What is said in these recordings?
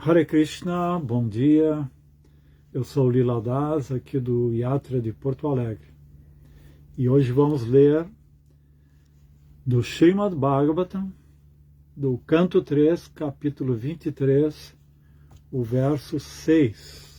Hare Krishna, bom dia. Eu sou Lila Das, aqui do Yatra de Porto Alegre. E hoje vamos ler do Srimad Bhagavatam, do canto 3, capítulo 23, o verso 6.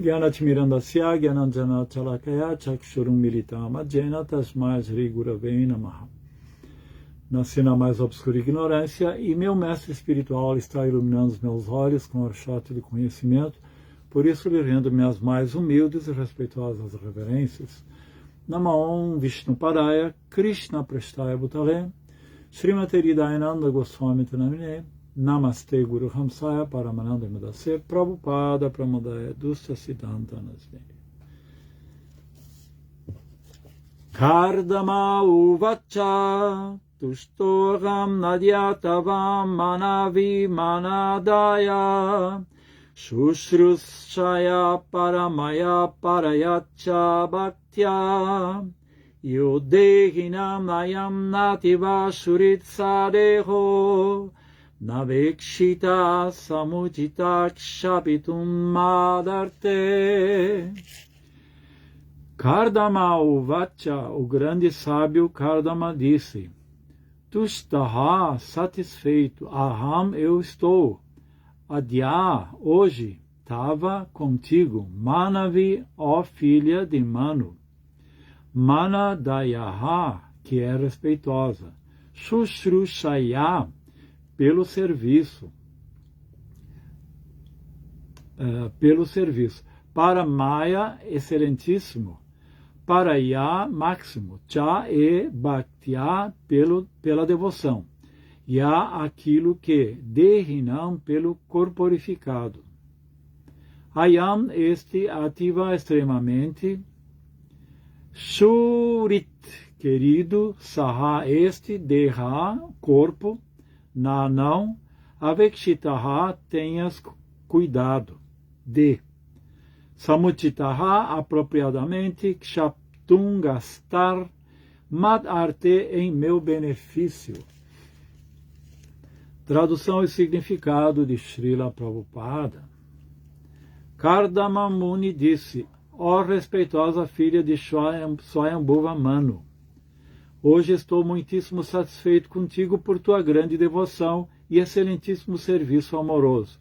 Gyanathmirandasya Gyananjana Chalakaya Chakshurum Militam Adjena Tasmai Shri Guravei Namaha. Nasci na mais obscura ignorância e meu mestre espiritual está iluminando os meus olhos com o orchato de conhecimento, por isso lhe rendo minhas mais humildes e respeitosas reverências. Namaon Vishnu Padaya Krishna Prestaya Bhutale Srimati Hridayananda Goswami Tanamine Namaste Guru Hamsaya Paramananda Madase Prabhupada Pramodaya Dusta Siddhanta Nasvini. Kardama uvacha tushtoram nadyatavam manavi manadaya shushrusshaya paramaya parayacha bhaktya yodehinam nayam nativa shuritsareho navekshita samujita kshapitum madarte. Kardama Uvacha, o grande sábio Kardama disse: Tushtaha, satisfeito, aham, eu estou, adya, hoje, tava contigo, Manavi, ó filha de Manu, Manadayaha, que é respeitosa, Shushrushaya, pelo serviço, para Maya, excelentíssimo, para Ya, máximo, Cha e Bhaktya, pela devoção, Ya, aquilo que, Dehinam, pelo corporificado, Ayam, este, ativa extremamente, Shurit, querido, Saha, este, Deha, corpo, Na, não, Avekshitaha, tenhas cuidado, de, Samutitaha, apropriadamente, Kshaptum, gastar, Mad arte, em meu benefício. Tradução e significado de Srila Prabhupada. Kardama Muni disse: ó respeitosa filha de Swayambhuva Manu, hoje estou muitíssimo satisfeito contigo por tua grande devoção e excelentíssimo serviço amoroso.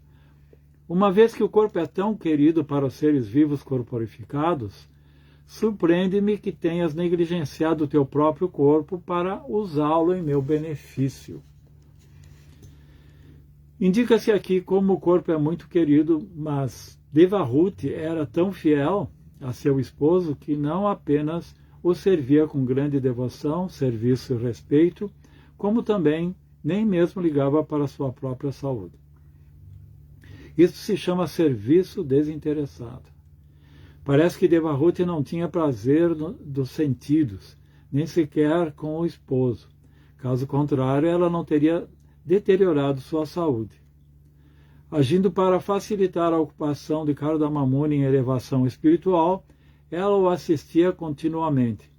Uma vez que o corpo é tão querido para os seres vivos corporificados, surpreende-me que tenhas negligenciado o teu próprio corpo para usá-lo em meu benefício. Indica-se aqui como o corpo é muito querido, mas Devahuti era tão fiel a seu esposo que não apenas o servia com grande devoção, serviço e respeito, como também nem mesmo ligava para a sua própria saúde. Isso se chama serviço desinteressado. Parece que Devahuti não tinha prazer dos sentidos, nem sequer com o esposo. Caso contrário, ela não teria deteriorado sua saúde. Agindo para facilitar a ocupação de Kardama Muni em elevação espiritual, ela o assistia continuamente,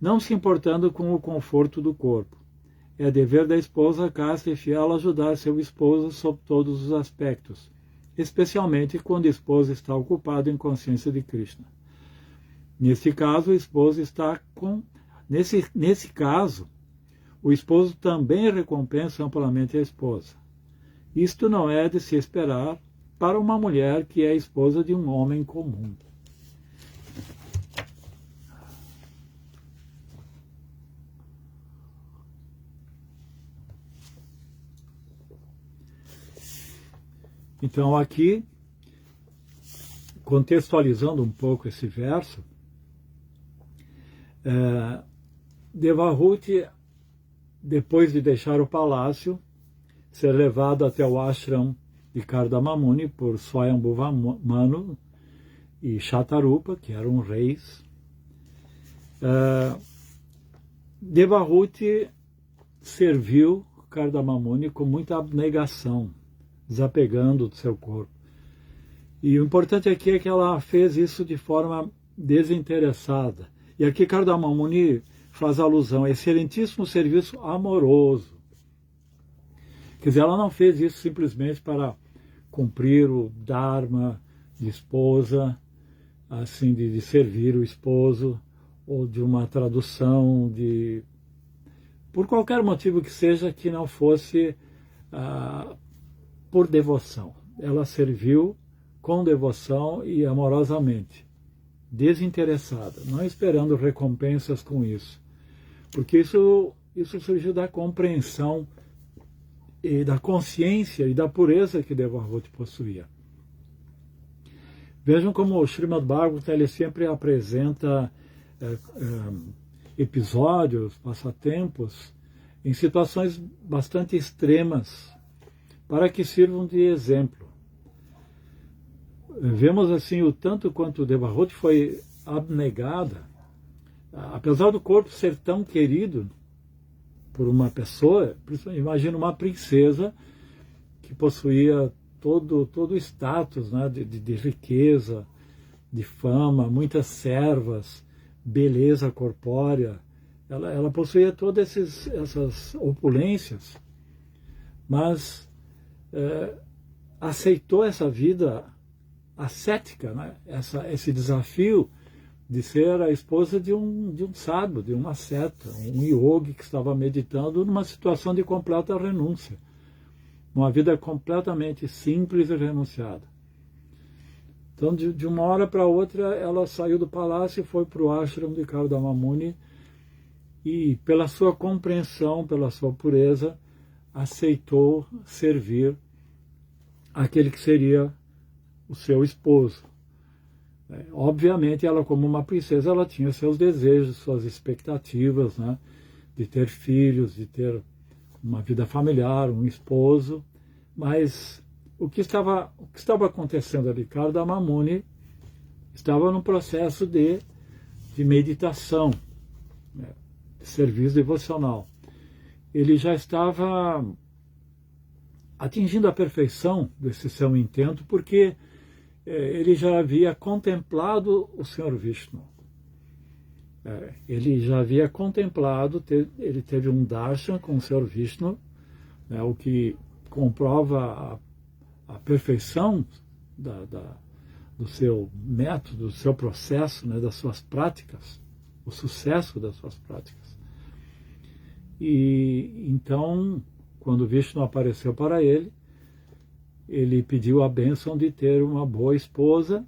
não se importando com o conforto do corpo. É dever da esposa casta e fiel ajudar seu esposo sob todos os aspectos, especialmente quando o esposo está ocupado em consciência de Krishna. Neste caso, o esposo está nesse caso, o esposo também recompensa amplamente a esposa. Isto não é de se esperar para uma mulher que é esposa de um homem comum. Então aqui, contextualizando um pouco esse verso, Devahuti, depois de deixar o palácio, ser levado até o ashram de Kardama Muni por Swayambhuva Manu e Shatarupa, que eram reis, Devahuti serviu Kardama Muni com muita abnegação, desapegando do seu corpo. E o importante aqui é que ela fez isso de forma desinteressada. E aqui Kardama Muni faz alusão a excelentíssimo serviço amoroso. Quer dizer, ela não fez isso simplesmente para cumprir o dharma de esposa, assim, de servir o esposo, ou de uma tradução, por qualquer motivo que seja que não fosse por devoção. Ela serviu com devoção e amorosamente, desinteressada, não esperando recompensas com isso. Porque isso surgiu da compreensão e da consciência e da pureza que Devahuti possuía. Vejam como o Srimad Bhagavatam ele sempre apresenta episódios, passatempos, em situações bastante extremas, para que sirvam de exemplo. Vemos assim o tanto quanto Devahuti foi abnegada apesar do corpo ser tão querido por uma pessoa, imagina uma princesa que possuía todo o status, né, de riqueza, de fama, muitas servas, beleza corpórea. Ela possuía todas essas opulências, mas aceitou essa vida ascética, né? Esse desafio de ser a esposa de um sábio, de uma asceta, um yogi que estava meditando numa situação de completa renúncia, uma vida completamente simples e renunciada. Então, de uma hora para outra, ela saiu do palácio e foi para o ashram de Kardama Muni e, pela sua compreensão, pela sua pureza, aceitou servir aquele que seria o seu esposo. Obviamente, ela, como uma princesa, ela tinha seus desejos, suas expectativas, né, de ter filhos, de ter uma vida familiar, um esposo, mas o que estava acontecendo ali? Kardama Muni estava num processo de meditação, né, de serviço devocional. Ele já estava atingindo a perfeição desse seu intento, porque ele já havia contemplado o Senhor Vishnu. Ele já havia contemplado, ele teve um darshan com o Senhor Vishnu, né, o que comprova a perfeição do seu método, do seu processo, né, das suas práticas, o sucesso das suas práticas. E então, quando Vishnu apareceu para ele, ele pediu a bênção de ter uma boa esposa,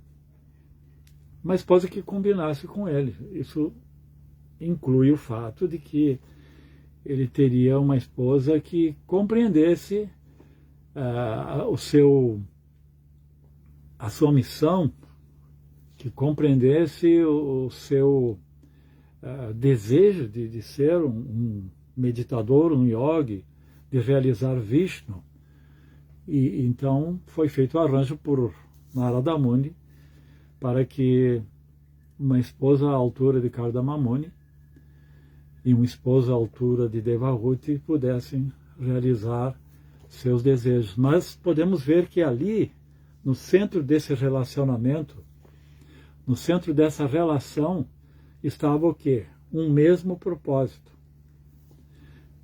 uma esposa que combinasse com ele. Isso inclui o fato de que ele teria uma esposa que compreendesse a sua missão, que compreendesse o seu desejo de ser um meditador, um yogi, de realizar Vishnu. E então foi feito o arranjo por Narada Muni para que uma esposa à altura de Kardama Muni e uma esposa à altura de Devahuti pudessem realizar seus desejos. Mas podemos ver que ali, no centro desse relacionamento, no centro dessa relação, estava o quê? Um mesmo propósito.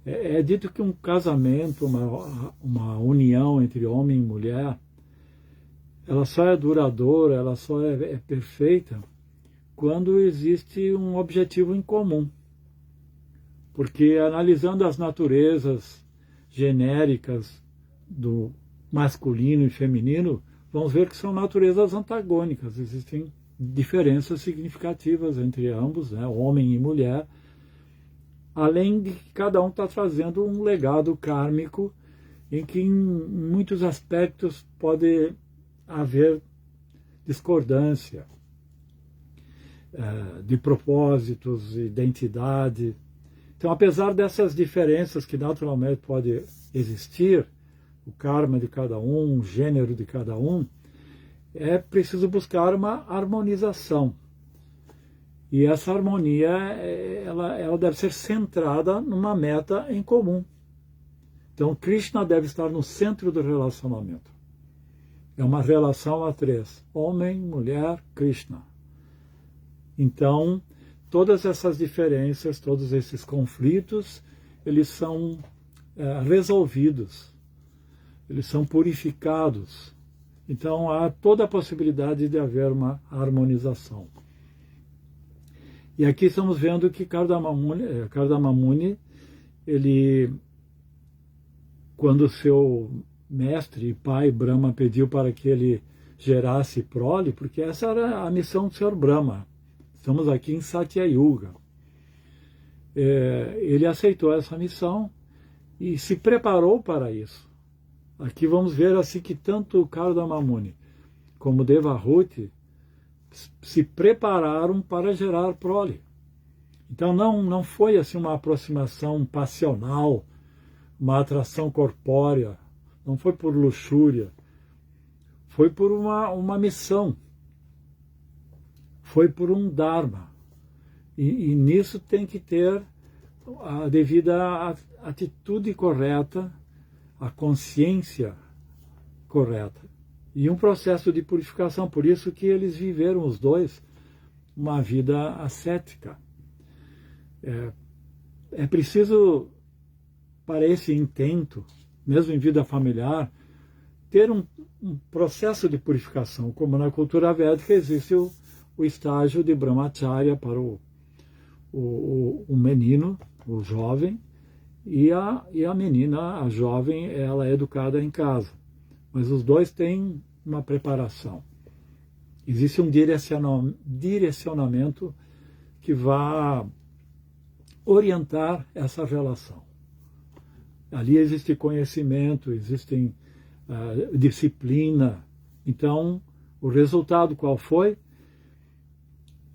É dito que um casamento, uma união entre homem e mulher, ela só é duradoura, ela só é perfeita quando existe um objetivo em comum. Porque analisando as naturezas genéricas do masculino e feminino, vamos ver que são naturezas antagônicas, existem diferenças significativas entre ambos, né, homem e mulher, além de que cada um está trazendo um legado kármico em que em muitos aspectos pode haver discordância de propósitos, identidade. Então, apesar dessas diferenças que naturalmente podem existir, o karma de cada um, o gênero de cada um, é preciso buscar uma harmonização. E essa harmonia, ela deve ser centrada numa meta em comum. Então, Krishna deve estar no centro do relacionamento. É uma relação a três: homem, mulher, Krishna. Então, todas essas diferenças, todos esses conflitos, eles são resolvidos, eles são purificados. Então, há toda a possibilidade de haver uma harmonização. E aqui estamos vendo que Kardama Muni, ele, quando seu mestre e pai Brahma pediu para que ele gerasse prole, porque essa era a missão do Senhor Brahma, estamos aqui em Satya Yuga, ele aceitou essa missão e se preparou para isso. Aqui vamos ver assim que tanto Kardama Muni como Devahuti se prepararam para gerar prole. Então não foi assim uma aproximação passional, uma atração corpórea, não foi por luxúria, foi por uma missão, foi por um dharma. E nisso tem que ter a devida atitude correta, a consciência correta. E um processo de purificação, por isso que eles viveram os dois uma vida ascética. É preciso, para esse intento, mesmo em vida familiar, ter um processo de purificação, como na cultura védica existe o estágio de brahmacharya para o menino, o jovem, e a menina, a jovem, ela é educada em casa. Mas os dois têm uma preparação. Existe um direcionamento que vai orientar essa relação. Ali existe conhecimento, existe disciplina. Então, o resultado qual foi?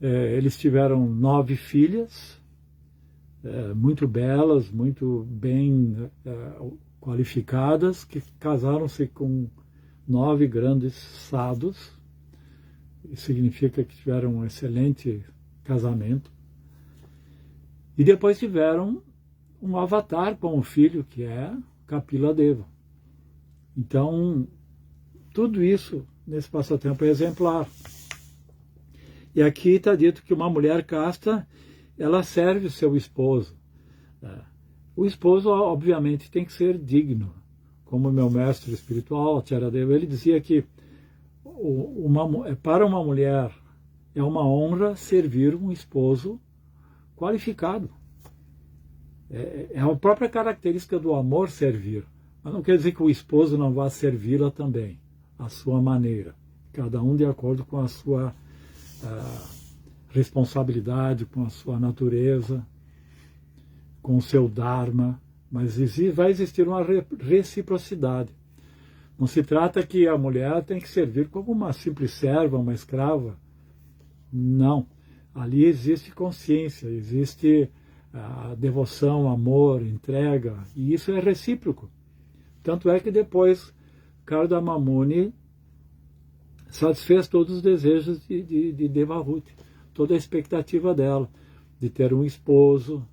Eles tiveram 9 filhas, muito belas, muito bem qualificadas, que casaram-se com 9 grandes sadhus. Isso significa que tiveram um excelente casamento. E depois tiveram um avatar com o filho, que é Kapila Deva. Então, tudo isso nesse passatempo é exemplar. E aqui está dito que uma mulher casta, ela serve o seu esposo. O esposo, obviamente, tem que ser digno. Como meu mestre espiritual, Acharya Deva, ele dizia que para uma mulher é uma honra servir um esposo qualificado. É a própria característica do amor servir. Mas não quer dizer que o esposo não vá servi-la também, à sua maneira. Cada um de acordo com a sua responsabilidade, com a sua natureza, com o seu dharma. Mas vai existir uma reciprocidade. Não se trata que a mulher tem que servir como uma simples serva, uma escrava. Não. Ali existe consciência, existe devoção, amor, entrega, e isso é recíproco. Tanto é que depois Kardama Muni satisfez todos os desejos de Devahuti, toda a expectativa dela, de ter um esposo,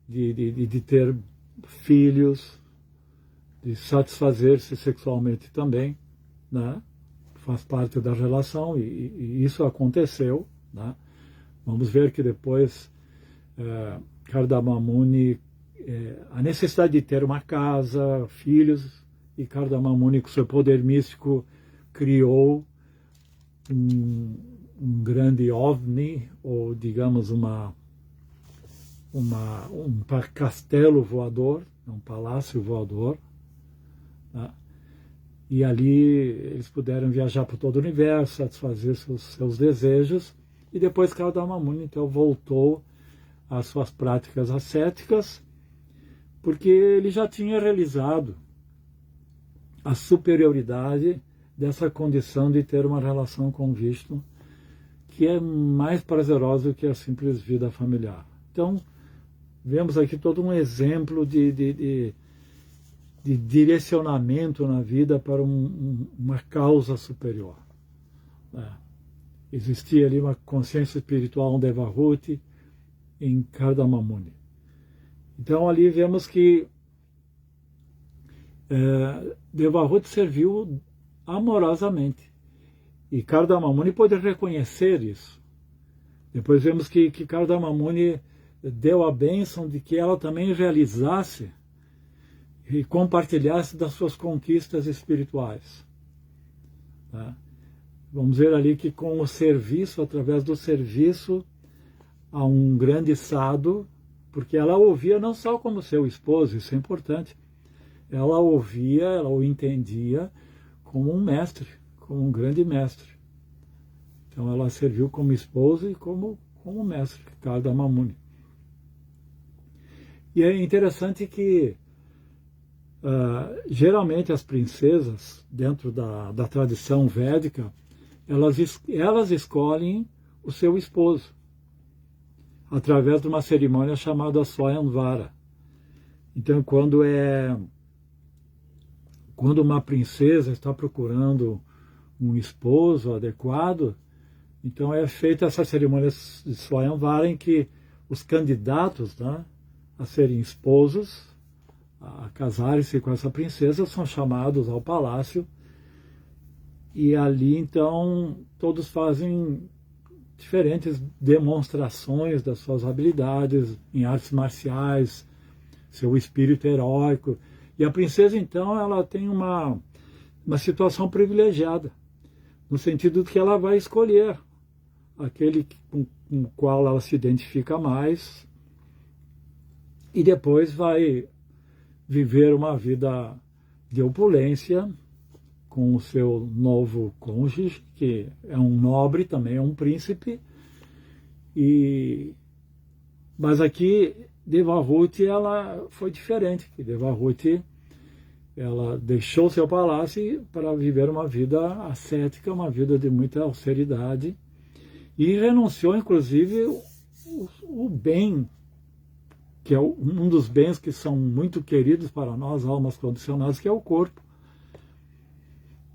de ter filhos, de satisfazer-se sexualmente também, né? Faz parte da relação e isso aconteceu, né? Vamos ver que depois Kardama Muni, a necessidade de ter uma casa, filhos, e Kardama Muni, com seu poder místico, criou um grande ovni, ou digamos um castelo voador, um palácio voador, né? E ali eles puderam viajar por todo o universo, satisfazer seus desejos, e depois Kardama Muni então voltou às suas práticas ascéticas, porque ele já tinha realizado a superioridade dessa condição de ter uma relação com Vishnu, que é mais prazerosa do que a simples vida familiar. Então, vemos aqui todo um exemplo de direcionamento na vida para uma causa superior. Existia ali uma consciência espiritual, um Devahuti, em Kardama Muni. Então ali vemos que Devahuti serviu amorosamente. E Kardama Muni pôde reconhecer isso. Depois vemos que Kardama Muni deu a bênção de que ela também realizasse e compartilhasse das suas conquistas espirituais. Tá? Vamos ver ali que com o serviço, através do serviço a um grande sadhu, porque ela ouvia não só como seu esposo, isso é importante, ela ouvia, ela o entendia como um mestre, como um grande mestre. Então ela serviu como esposa e como mestre, Kardama Muni. E é interessante que geralmente as princesas, dentro da tradição védica, elas escolhem o seu esposo, através de uma cerimônia chamada Swayamvara. Então, quando uma princesa está procurando um esposo adequado, Então é feita essa cerimônia de Swayamvara em que os candidatos, né, a serem esposos, a casarem-se com essa princesa, são chamados ao palácio e ali então todos fazem diferentes demonstrações das suas habilidades em artes marciais, seu espírito heróico. E a princesa então ela tem uma situação privilegiada, no sentido de que ela vai escolher aquele com o qual ela se identifica mais e depois vai viver uma vida de opulência com o seu novo cônjuge, que é um nobre também, é um príncipe. Mas aqui Devahuti ela foi diferente. Devahuti ela deixou seu palácio para viver uma vida ascética, uma vida de muita austeridade, e renunciou, inclusive, o bem, que é um dos bens que são muito queridos para nós, almas condicionadas, que é o corpo.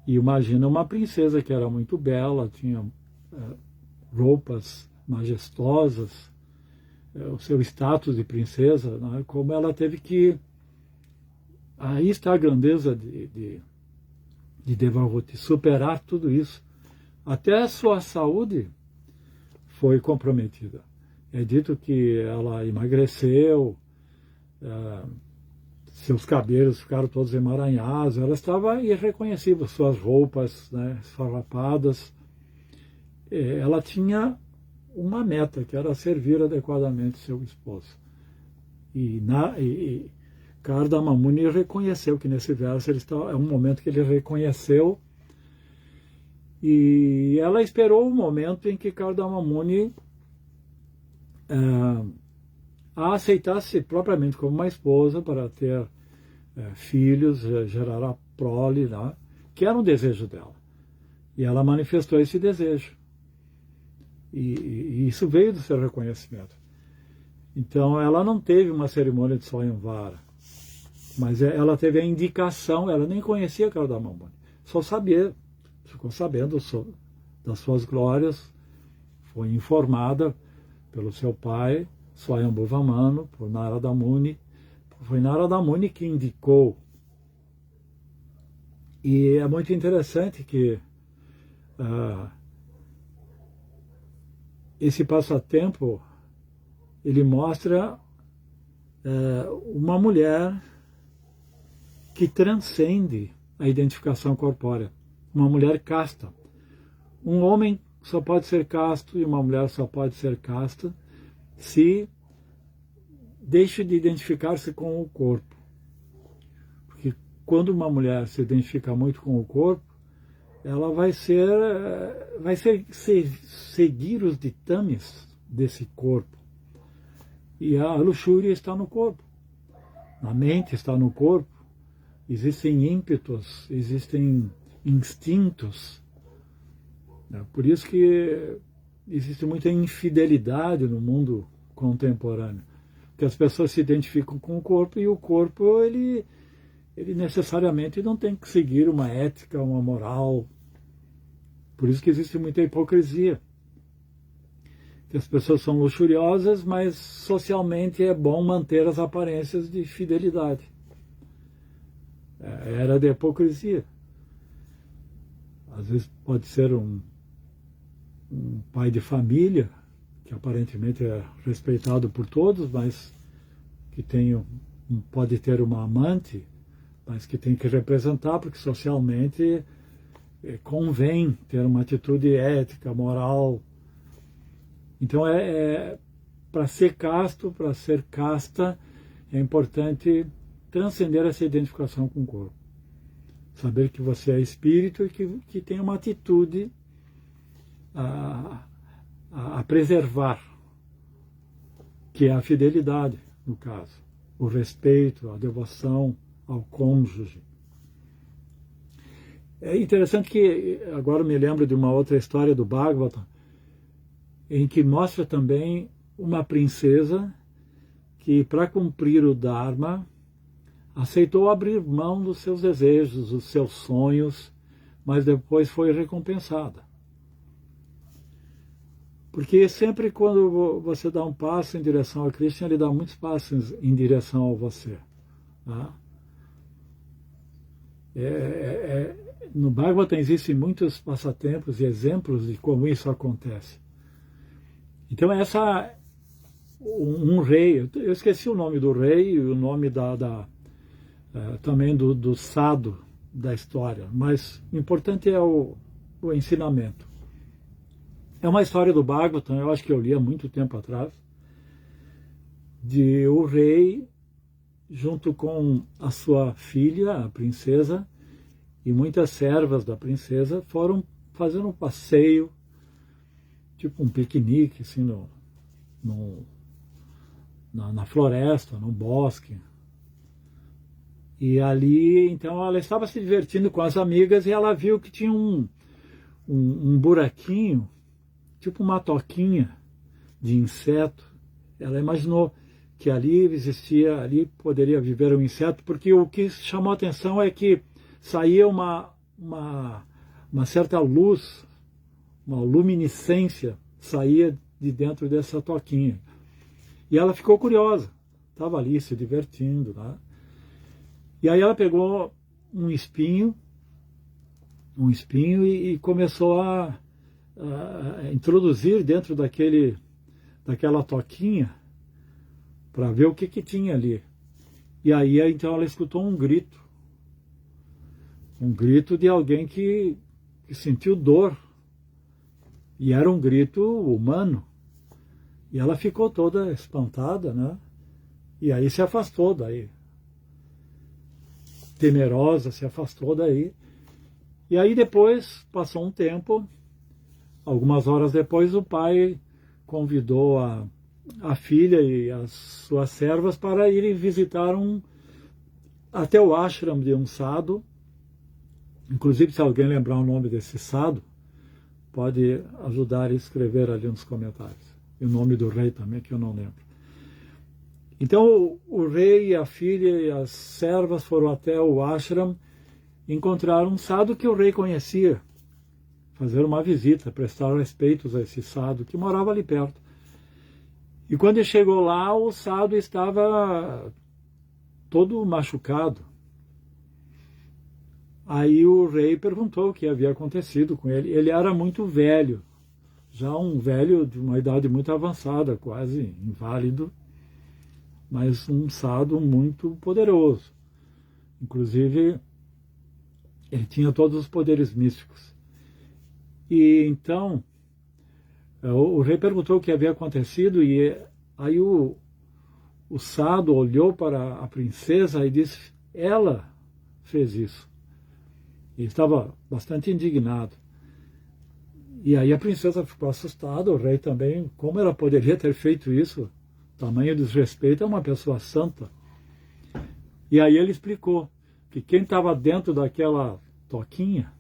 E imagina uma princesa que era muito bela, tinha roupas majestosas, o seu status de princesa, né, como ela teve que... Aí está a grandeza de Devahuti, superar tudo isso. Até a sua saúde foi comprometida. É dito que ela emagreceu, seus cabelos ficaram todos emaranhados, ela estava irreconhecível, suas roupas, né, esfarrapadas. Ela tinha uma meta, que era servir adequadamente seu esposo. E Kardama Muni reconheceu que nesse verso é um momento que ele reconheceu, e ela esperou o momento em que Kardama Muni a aceitasse propriamente como uma esposa para ter filhos, gerar a prole, né, que era um desejo dela. E ela manifestou esse desejo. E isso veio do seu reconhecimento. Então ela não teve uma cerimônia de Swayamvara, mas ela teve a indicação, ela nem conhecia Kardama Muni, só sabia, ficou sabendo das suas glórias, foi informada pelo seu pai, Swayambhuva Manu, por Narada Muni. Foi Narada Muni que indicou. E é muito interessante que esse passatempo, ele mostra uma mulher que transcende a identificação corpórea, uma mulher casta. Um homem só pode ser casto e uma mulher só pode ser casta se deixa de identificar-se com o corpo. Porque quando uma mulher se identifica muito com o corpo, ela vai seguir os ditames desse corpo. E a luxúria está no corpo. A mente está no corpo. Existem ímpetos, existem instintos. Por isso que existe muita infidelidade no mundo contemporâneo. Porque as pessoas se identificam com o corpo e o corpo, ele necessariamente não tem que seguir uma ética, uma moral. Por isso que existe muita hipocrisia. Que as pessoas são luxuriosas, mas socialmente é bom manter as aparências de fidelidade. Era da hipocrisia. Às vezes pode ser um pai de família, que aparentemente é respeitado por todos, mas que pode ter uma amante, mas que tem que representar, porque socialmente convém ter uma atitude ética, moral. Então, para ser casto, para ser casta, é importante transcender essa identificação com o corpo. Saber que você é espírito e que tem uma atitude a preservar, que é a fidelidade, no caso, o respeito, a devoção ao cônjuge. É interessante que, agora me lembro de uma outra história do Bhagavatam, em que mostra também uma princesa que, para cumprir o Dharma, aceitou abrir mão dos seus desejos, dos seus sonhos, mas depois foi recompensada. Porque sempre quando você dá um passo em direção a Krishna, ele dá muitos passos em direção a você. Tá? No Bhagavatam existem muitos passatempos e exemplos de como isso acontece. Então um rei, eu esqueci o nome do rei e o nome também do sado da história, mas o importante é o ensinamento. É uma história do Bhagavatam, eu acho que eu li há muito tempo atrás, de o rei, junto com a sua filha, a princesa, e muitas servas da princesa, foram fazendo um passeio, tipo um piquenique, assim, na floresta, no bosque. E ali, então, ela estava se divertindo com as amigas e ela viu que tinha um buraquinho, tipo uma toquinha de inseto. Ela imaginou que ali poderia viver um inseto, porque o que chamou a atenção é que saía uma certa luz, uma luminescência saía de dentro dessa toquinha. E ela ficou curiosa, estava ali se divertindo, tá? E aí ela pegou um espinho e começou a introduzir dentro daquela toquinha para ver o que tinha ali. E aí então ela escutou um grito de alguém que sentiu dor, e era um grito humano. E ela ficou toda espantada, né? E aí se afastou daí. Temerosa, se afastou daí. E aí depois, passou um tempo, algumas horas depois, o pai convidou a filha e as suas servas para irem visitar até o ashram de um sadhu. Inclusive, se alguém lembrar o nome desse sadhu, pode ajudar a escrever ali nos comentários. E o nome do rei também, que eu não lembro. Então, o rei, a filha e as servas foram até o ashram e encontraram um sadhu que o rei conhecia, fazer uma visita, prestar respeitos a esse sadhu que morava ali perto. E quando ele chegou lá, o sadhu estava todo machucado. Aí o rei perguntou o que havia acontecido com ele. Ele era muito velho, já um velho de uma idade muito avançada, quase inválido, mas um sadhu muito poderoso. Inclusive, ele tinha todos os poderes místicos. E então, o rei perguntou o que havia acontecido, e aí o sadhu olhou para a princesa e disse: ela fez isso. Ele estava bastante indignado. E aí a princesa ficou assustada, o rei também. Como ela poderia ter feito isso? Tamanho desrespeito a uma pessoa santa. E aí ele explicou que quem estava dentro daquela toquinha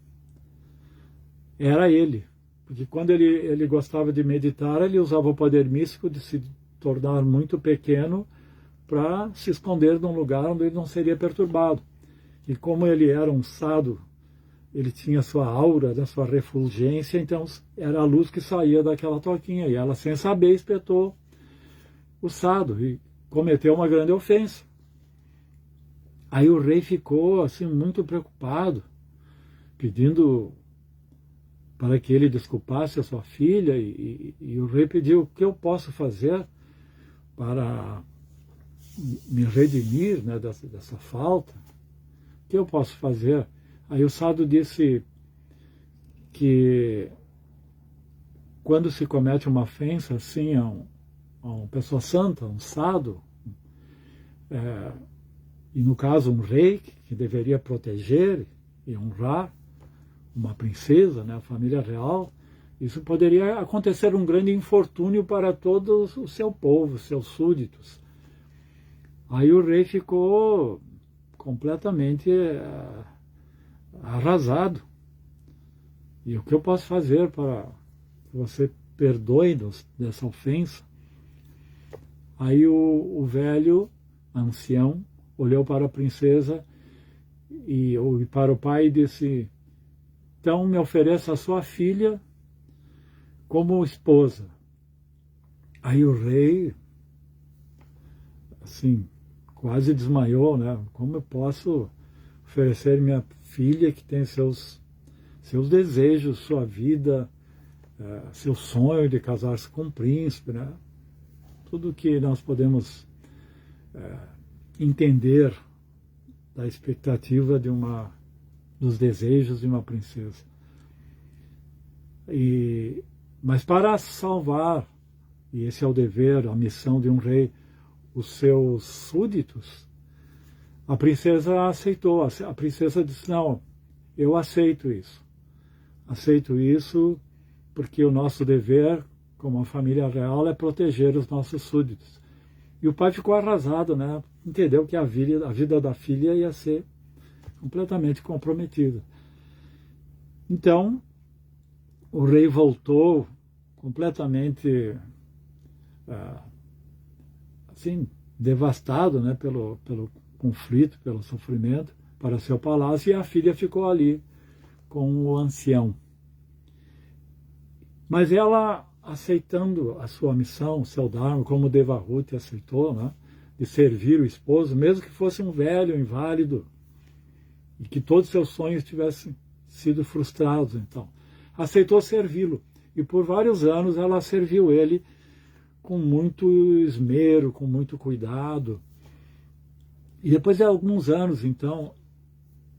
era ele. Porque quando ele gostava de meditar, ele usava o poder místico de se tornar muito pequeno para se esconder num lugar onde ele não seria perturbado. E como ele era um sadhu, ele tinha sua aura, da sua refulgência, então era a luz que saía daquela toquinha. E ela, sem saber, espetou o sadhu e cometeu uma grande ofensa. Aí o rei ficou assim muito preocupado, pedindo para que ele desculpasse a sua filha, e o rei pediu: o que eu posso fazer para me redimir, né, dessa falta? O que eu posso fazer? Aí o sadhu disse que quando se comete uma ofensa assim a uma pessoa santa, um sadhu, e no caso um rei que deveria proteger e honrar uma princesa, né, a família real, isso poderia acontecer um grande infortúnio para todo o seu povo, seus súditos. Aí o rei ficou completamente arrasado. E o que eu posso fazer para que você perdoe-nos dessa ofensa? Aí o velho, ancião, olhou para a princesa e para o pai e disse: então me ofereça a sua filha como esposa, Aí o rei, assim, quase desmaiou, né? Como eu posso oferecer minha filha que tem seus desejos, sua vida, seu sonho de casar-se com um príncipe, né? Tudo que nós podemos entender da expectativa dos desejos de uma princesa. Mas para salvar, e esse é o dever, a missão de um rei, os seus súditos, a princesa aceitou. A princesa disse, não, eu aceito isso. Aceito isso porque o nosso dever, como uma família real, é proteger os nossos súditos. E o pai ficou arrasado, né? Entendeu que a vida da filha ia ser completamente comprometida. Então, o rei voltou completamente assim, devastado, né, pelo conflito, pelo sofrimento, para seu palácio, e a filha ficou ali com o ancião. Mas ela, aceitando a sua missão, seu dharma, como Devahuti aceitou, né, de servir o esposo, mesmo que fosse um velho, inválido, e que todos seus sonhos tivessem sido frustrados, então, aceitou servi-lo. E por vários anos ela serviu ele com muito esmero, com muito cuidado. E depois de alguns anos, então,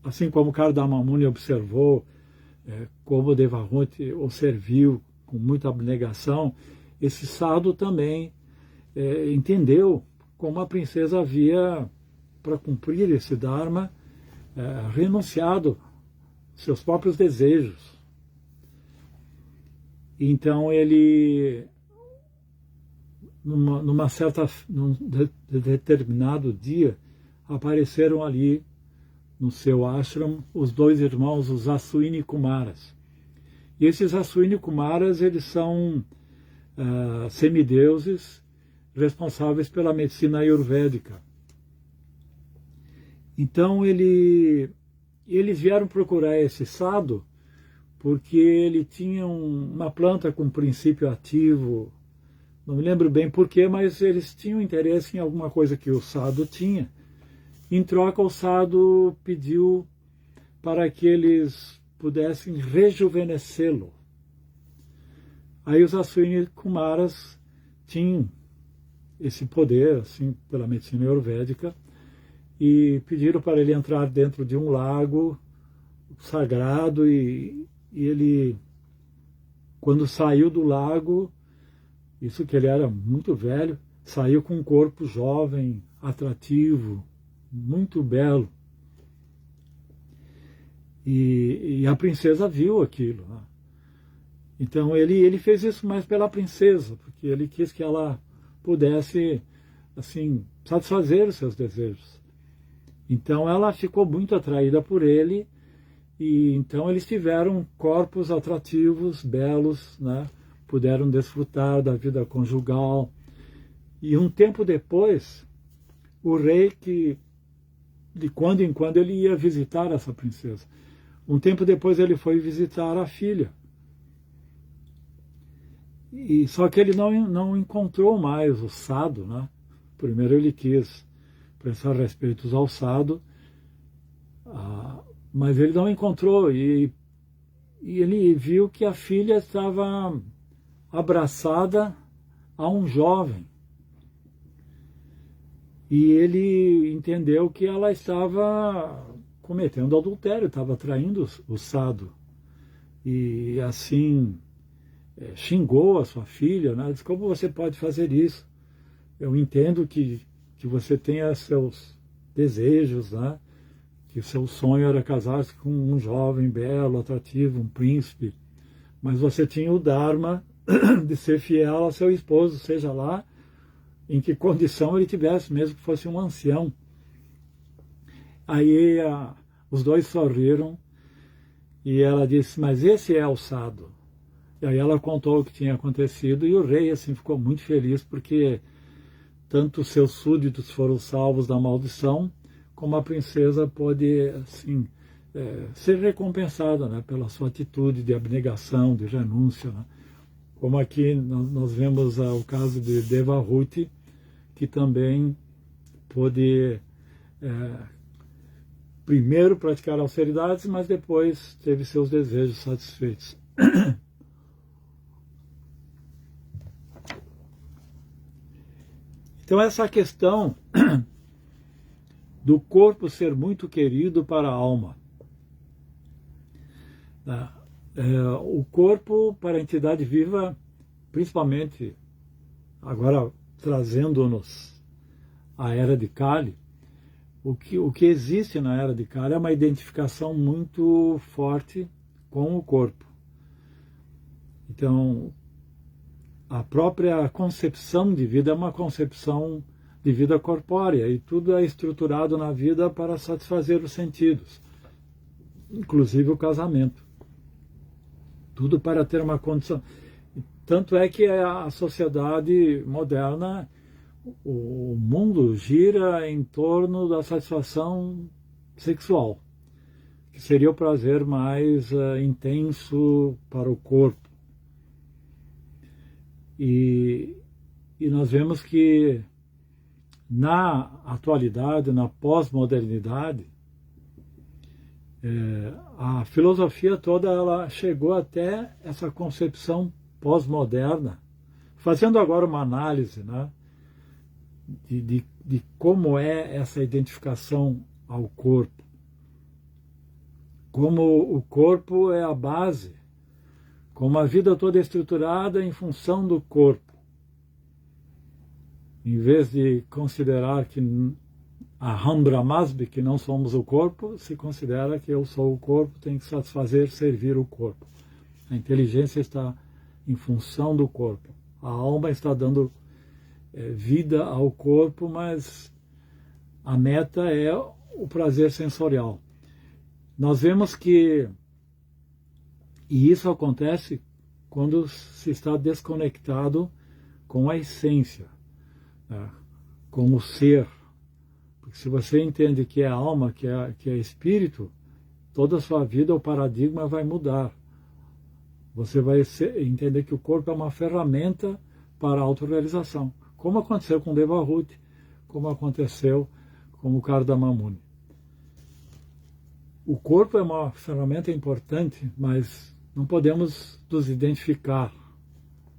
assim como Kardama Muni observou como Devahuti o serviu com muita abnegação, esse sadhu também entendeu como a princesa havia, para cumprir esse dharma, renunciado seus próprios desejos. Então ele, num determinado dia, apareceram ali no seu ashram os dois irmãos, os Aswini Kumaras. E esses Aswini Kumaras, eles são semideuses responsáveis pela medicina ayurvédica. Então eles vieram procurar esse sadhu porque ele tinha uma planta com princípio ativo, não me lembro bem porquê, mas eles tinham interesse em alguma coisa que o sadhu tinha. Em troca, o sadhu pediu para que eles pudessem rejuvenescê-lo. Aí os Aswini Kumaras tinham esse poder, assim, pela medicina ayurvédica, e pediram para ele entrar dentro de um lago sagrado, e ele, quando saiu do lago, isso que ele era muito velho, saiu com um corpo jovem, atrativo, muito belo. E a princesa viu aquilo, né? Então ele fez isso mais pela princesa, porque ele quis que ela pudesse, assim, satisfazer os seus desejos. Então ela ficou muito atraída por ele, e então eles tiveram corpos atrativos, belos, né? Puderam desfrutar da vida conjugal. E um tempo depois, o rei, que de quando em quando ele ia visitar essa princesa, um tempo depois ele foi visitar a filha. E só que ele não encontrou mais o sadhu, né? Primeiro ele quis prestar respeitos ao sadhu, mas ele não encontrou, e ele viu que a filha estava abraçada a um jovem. E ele entendeu que ela estava cometendo adultério, estava traindo o sadhu. E assim xingou a sua filha, né? Disse, como você pode fazer isso? Eu entendo que você tenha seus desejos, né? Que o seu sonho era casar-se com um jovem belo, atrativo, um príncipe, mas você tinha o dharma de ser fiel ao seu esposo, seja lá em que condição ele tivesse, mesmo que fosse um ancião. Aí os dois sorriram e ela disse, mas esse é o sadhu. E aí ela contou o que tinha acontecido, e o rei assim ficou muito feliz, porque tanto os seus súditos foram salvos da maldição, como a princesa pôde assim, ser recompensada, né, pela sua atitude de abnegação, de renúncia, né, Como aqui nós vemos o caso de Devahuti, que também pôde primeiro praticar austeridades, mas depois teve seus desejos satisfeitos. Então essa questão do corpo ser muito querido para a alma. O corpo para a entidade viva, principalmente agora trazendo-nos à era de Kali, o que existe na era de Kali é uma identificação muito forte com o corpo. Então, a própria concepção de vida é uma concepção de vida corpórea, e tudo é estruturado na vida para satisfazer os sentidos, inclusive o casamento. Tudo para ter uma condição. Tanto é que a sociedade moderna, o mundo gira em torno da satisfação sexual, que seria o prazer mais intenso para o corpo. E nós vemos que na atualidade, na pós-modernidade, a filosofia toda ela chegou até essa concepção pós-moderna, fazendo agora uma análise, né, de como é essa identificação ao corpo. Como o corpo é a base, como a vida toda é estruturada em função do corpo. Em vez de considerar que Aham Brahmasmi, que não somos o corpo, se considera que eu sou o corpo, tem que satisfazer, servir o corpo. A inteligência está em função do corpo. A alma está dando vida ao corpo, mas a meta é o prazer sensorial. Nós vemos que, e isso acontece quando se está desconectado com a essência, né, com o ser. Porque se você entende que é alma, que é espírito, toda a sua vida, o paradigma vai mudar. Você vai entender que o corpo é uma ferramenta para a autorrealização, como aconteceu com Devahuti, como aconteceu com o Kardama Muni. O corpo é uma ferramenta importante, mas não podemos nos identificar.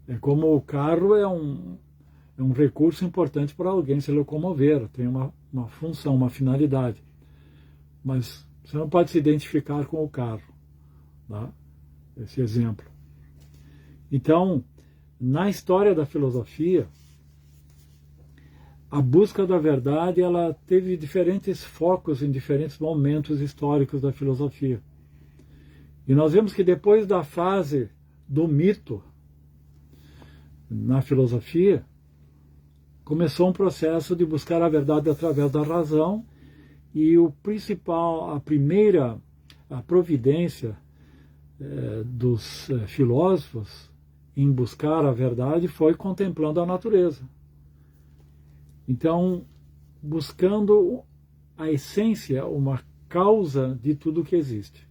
É como o carro é um recurso importante para alguém se locomover, tem uma função, uma finalidade. Mas você não pode se identificar com o carro, tá? Esse exemplo. Então, na história da filosofia, a busca da verdade ela teve diferentes focos em diferentes momentos históricos da filosofia. E nós vemos que depois da fase do mito na filosofia, começou um processo de buscar a verdade através da razão, e a primeira providência dos filósofos em buscar a verdade foi contemplando a natureza. Então, buscando a essência, uma causa de tudo que existe.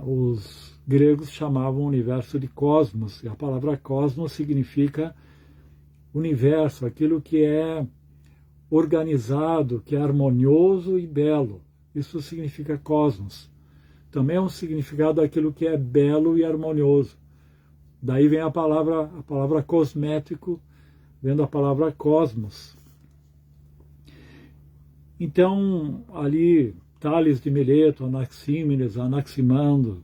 Os gregos chamavam o universo de cosmos, e a palavra cosmos significa universo, aquilo que é organizado, que é harmonioso e belo. Isso significa cosmos. Também é um significado daquilo que é belo e harmonioso. Daí vem a palavra cosmético, vem da palavra cosmos. Então, ali, Tales de Mileto, Anaxímenes, Anaximandro,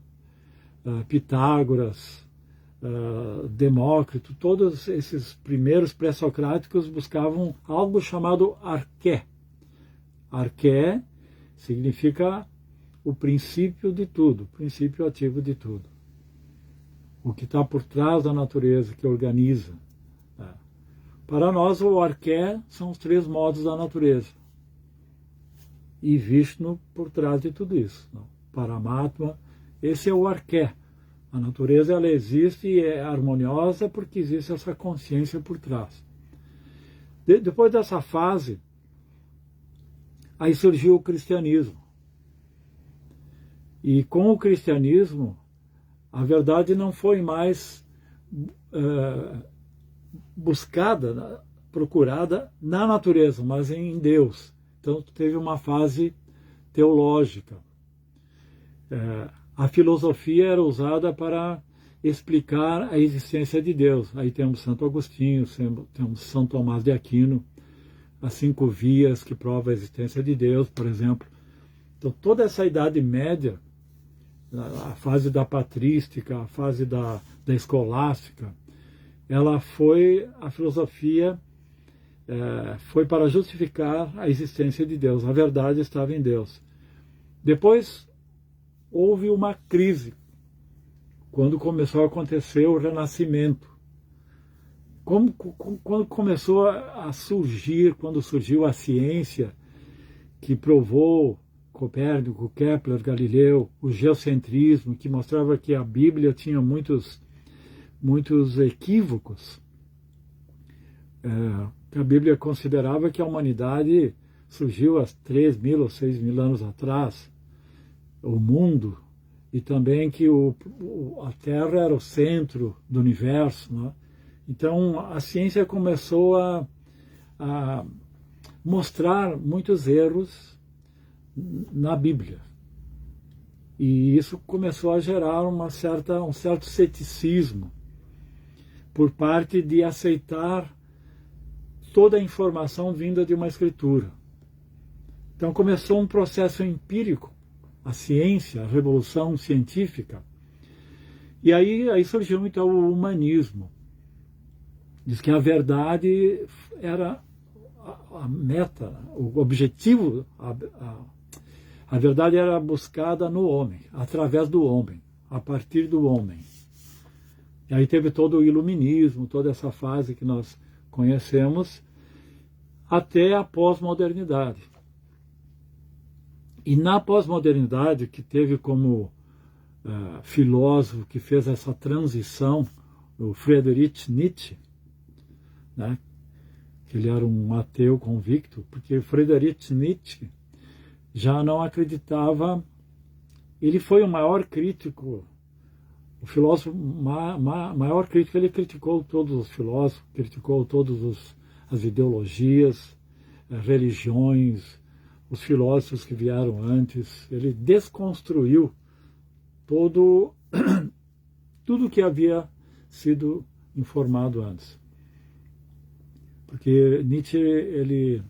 Pitágoras, Demócrito, todos esses primeiros pré-socráticos buscavam algo chamado arqué. Arqué significa o princípio de tudo, o princípio ativo de tudo. O que está por trás da natureza, que organiza. Para nós, o arqué são os três modos da natureza. E Vishnu por trás de tudo isso. Paramatma, esse é o arqué. A natureza ela existe e é harmoniosa porque existe essa consciência por trás. Depois dessa fase, aí surgiu o cristianismo. E com o cristianismo, a verdade não foi mais buscada, procurada na natureza, mas em Deus. Então teve uma fase teológica. A filosofia era usada para explicar a existência de Deus. Aí temos Santo Agostinho, temos São Tomás de Aquino, as 5 vias que provam a existência de Deus, por exemplo. Então toda essa Idade Média, a fase da patrística, a fase da escolástica, a filosofia foi para justificar a existência de Deus. A verdade estava em Deus. Depois houve uma crise, quando começou a acontecer o Renascimento. Quando começou a surgir, quando surgiu a ciência, que provou Copérnico, Kepler, Galileu, o geocentrismo, que mostrava que a Bíblia tinha muitos equívocos. A Bíblia considerava que a humanidade surgiu há 3.000 ou 6.000 anos atrás, o mundo, e também que a Terra era o centro do universo, né? Então a ciência começou a mostrar muitos erros na Bíblia. E isso começou a gerar um certo ceticismo por parte de aceitar toda a informação vinda de uma escritura. Então começou um processo empírico, a ciência, a revolução científica. E aí surgiu então o humanismo. Diz que a verdade era a meta, o objetivo, a verdade era buscada no homem, através do homem, a partir do homem. E aí teve todo o iluminismo, toda essa fase que nós conhecemos, até a pós-modernidade. E na pós-modernidade, que teve como filósofo que fez essa transição, o Friedrich Nietzsche, né? Que ele era um ateu convicto, porque Friedrich Nietzsche já não acreditava, ele foi o maior crítico, o filósofo maior crítico, ele criticou todos os filósofos, criticou todas as ideologias, as religiões, os filósofos que vieram antes, ele desconstruiu tudo que havia sido informado antes. Porque Nietzsche, ele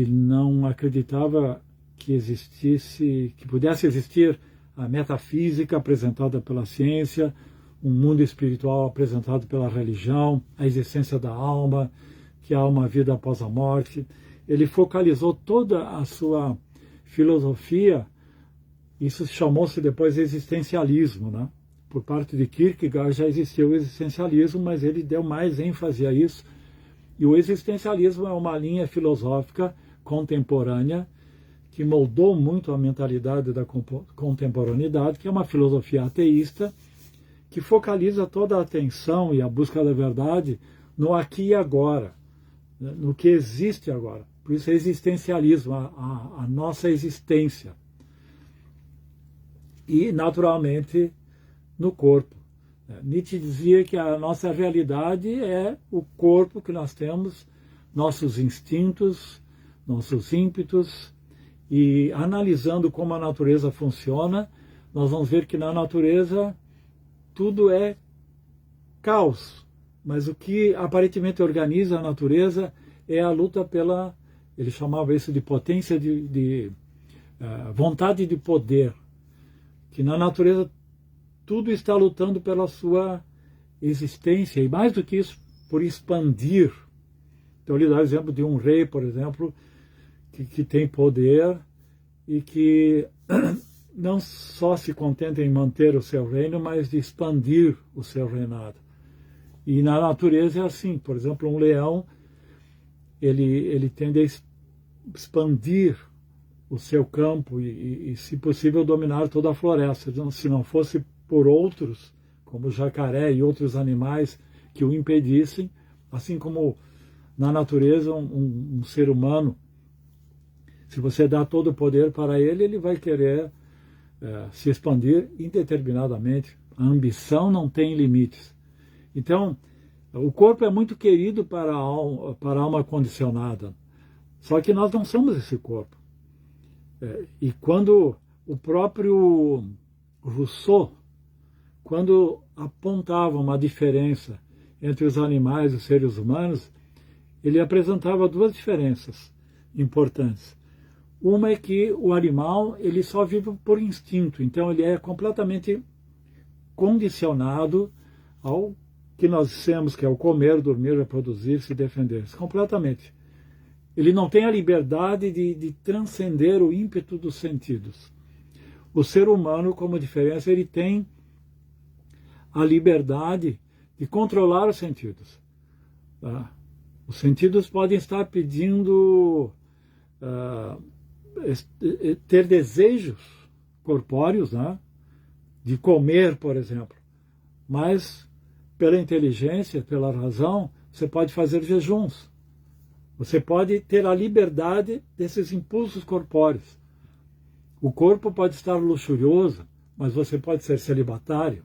não acreditava que pudesse existir a metafísica apresentada pela ciência, um mundo espiritual apresentado pela religião, a existência da alma, que há uma vida após a morte. Ele focalizou toda a sua filosofia, isso chamou-se depois existencialismo, né? Por parte de Kierkegaard já existiu o existencialismo, mas ele deu mais ênfase a isso. E o existencialismo é uma linha filosófica contemporânea que moldou muito a mentalidade da contemporaneidade, que é uma filosofia ateísta, que focaliza toda a atenção e a busca da verdade no aqui e agora, no que existe agora. Por isso é existencialismo, a nossa existência. E, naturalmente, no corpo. Nietzsche dizia que a nossa realidade é o corpo que nós temos, nossos instintos, nossos ímpetos, e analisando como a natureza funciona, nós vamos ver que na natureza tudo é caos, mas o que aparentemente organiza a natureza é a luta pela, ele chamava isso de potência de vontade de poder, que na natureza tudo está lutando pela sua existência, e mais do que isso, por expandir. Então ele dá o exemplo de um rei, por exemplo, que tem poder e que não só se contenta em manter o seu reino, mas de expandir o seu reinado. E na natureza é assim, por exemplo, um leão, ele tende a expandir o seu campo e, se possível, dominar toda a floresta. Então, se não fosse por outros, como o jacaré e outros animais que o impedissem, assim como na natureza um ser humano, se você dá todo o poder para ele, ele vai querer se expandir indeterminadamente. A ambição não tem limites. Então, o corpo é muito querido para a alma condicionada, só que nós não somos esse corpo. E quando o próprio Rousseau, quando apontava uma diferença entre os animais e os seres humanos, ele apresentava duas diferenças importantes. Uma é que o animal ele só vive por instinto, então ele é completamente condicionado ao que nós dissemos, que é o comer, dormir, reproduzir, se defender. Completamente. Ele não tem a liberdade de transcender o ímpeto dos sentidos. O ser humano, como diferença, ele tem a liberdade de controlar os sentidos. Tá? Os sentidos podem estar pedindo ter desejos corpóreos, né? De comer, por exemplo. Mas, pela inteligência, pela razão, você pode fazer jejuns. Você pode ter a liberdade desses impulsos corpóreos. O corpo pode estar luxurioso, mas você pode ser celibatário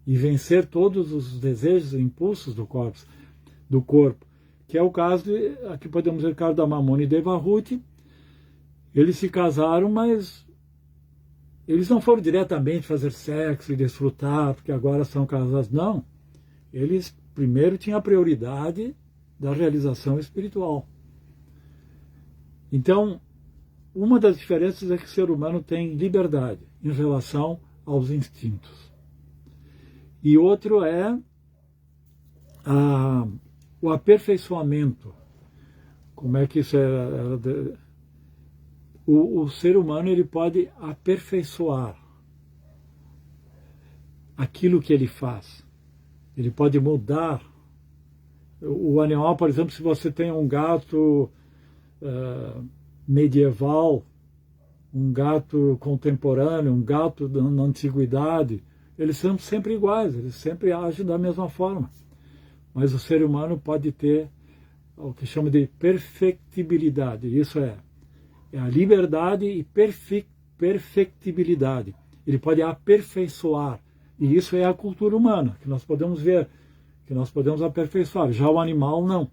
e vencer todos os desejos e impulsos do corpo, que é o caso, aqui podemos ver o caso da Mamoni e Devahuti. Eles se casaram, mas eles não foram diretamente fazer sexo e desfrutar, porque agora são casados, não. Eles primeiro tinham a prioridade da realização espiritual. Então, uma das diferenças é que o ser humano tem liberdade em relação aos instintos. E outro é o aperfeiçoamento. Como é que isso é? O ser humano ele pode aperfeiçoar aquilo que ele faz. Ele pode mudar. O animal, por exemplo, se você tem um gato medieval, um gato contemporâneo, um gato na antiguidade, eles são sempre iguais, eles sempre agem da mesma forma. Mas o ser humano pode ter o que chama de perfectibilidade. Isso é a liberdade e perfectibilidade. Ele pode aperfeiçoar. E isso é a cultura humana, que nós podemos ver, que nós podemos aperfeiçoar. Já o animal, não.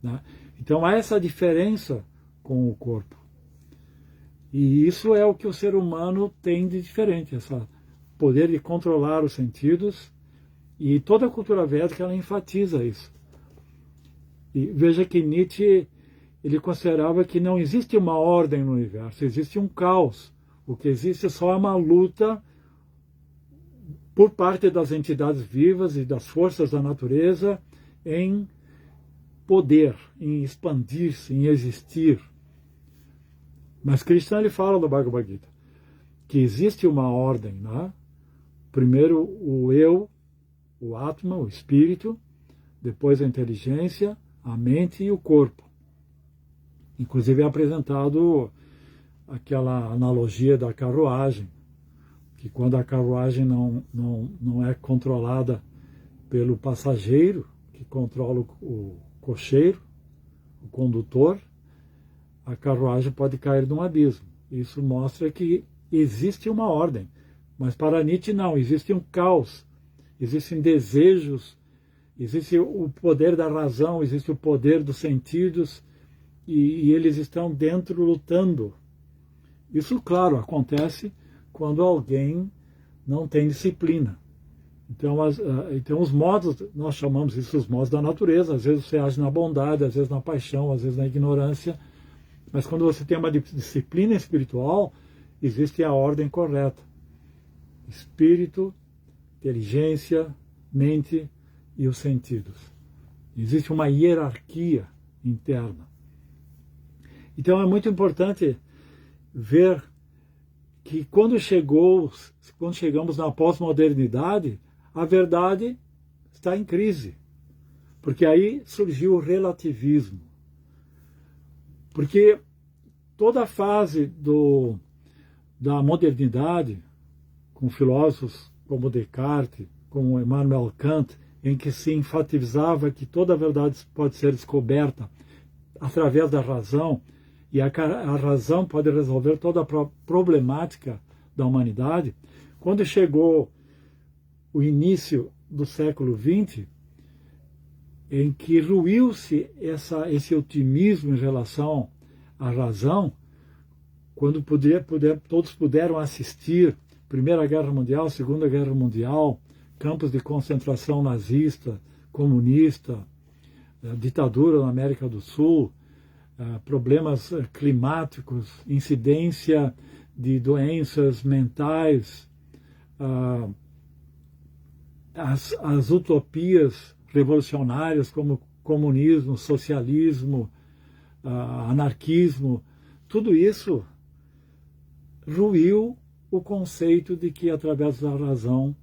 Né? Então, há essa diferença com o corpo. E isso é o que o ser humano tem de diferente, esse poder de controlar os sentidos. E toda a cultura védica, ela enfatiza isso. E veja que Nietzsche, ele considerava que não existe uma ordem no universo, existe um caos. O que existe só é uma luta por parte das entidades vivas e das forças da natureza em poder, em expandir-se, em existir. Mas Krishna ele fala do Bhagavad Gita que existe uma ordem, né? Primeiro o eu, o Atma, o espírito, depois a inteligência, a mente e o corpo. Inclusive é apresentado aquela analogia da carruagem, que quando a carruagem não é controlada pelo passageiro, que controla o cocheiro, o condutor, a carruagem pode cair num abismo. Isso mostra que existe uma ordem. Mas para Nietzsche não, existe um caos, existem desejos, existe o poder da razão, existe o poder dos sentidos, e eles estão dentro lutando. Isso, claro, acontece quando alguém não tem disciplina. Então os modos, nós chamamos isso os modos da natureza, às vezes você age na bondade, às vezes na paixão, às vezes na ignorância, mas quando você tem uma disciplina espiritual, existe a ordem correta. Espírito, inteligência, mente e os sentidos. Existe uma hierarquia interna. Então é muito importante ver que quando chegamos na pós-modernidade, a verdade está em crise. Porque aí surgiu o relativismo. Porque toda a fase da modernidade, com filósofos como Descartes, como Immanuel Kant, em que se enfatizava que toda a verdade pode ser descoberta através da razão, e a razão pode resolver toda a problemática da humanidade. Quando chegou o início do século XX, em que ruiu-se esse otimismo em relação à razão, quando todos puderam assistir Primeira Guerra Mundial, Segunda Guerra Mundial, campos de concentração nazista, comunista, ditadura na América do Sul, problemas climáticos, incidência de doenças mentais, as utopias revolucionárias como comunismo, socialismo, anarquismo, tudo isso ruiu o conceito de que através da razão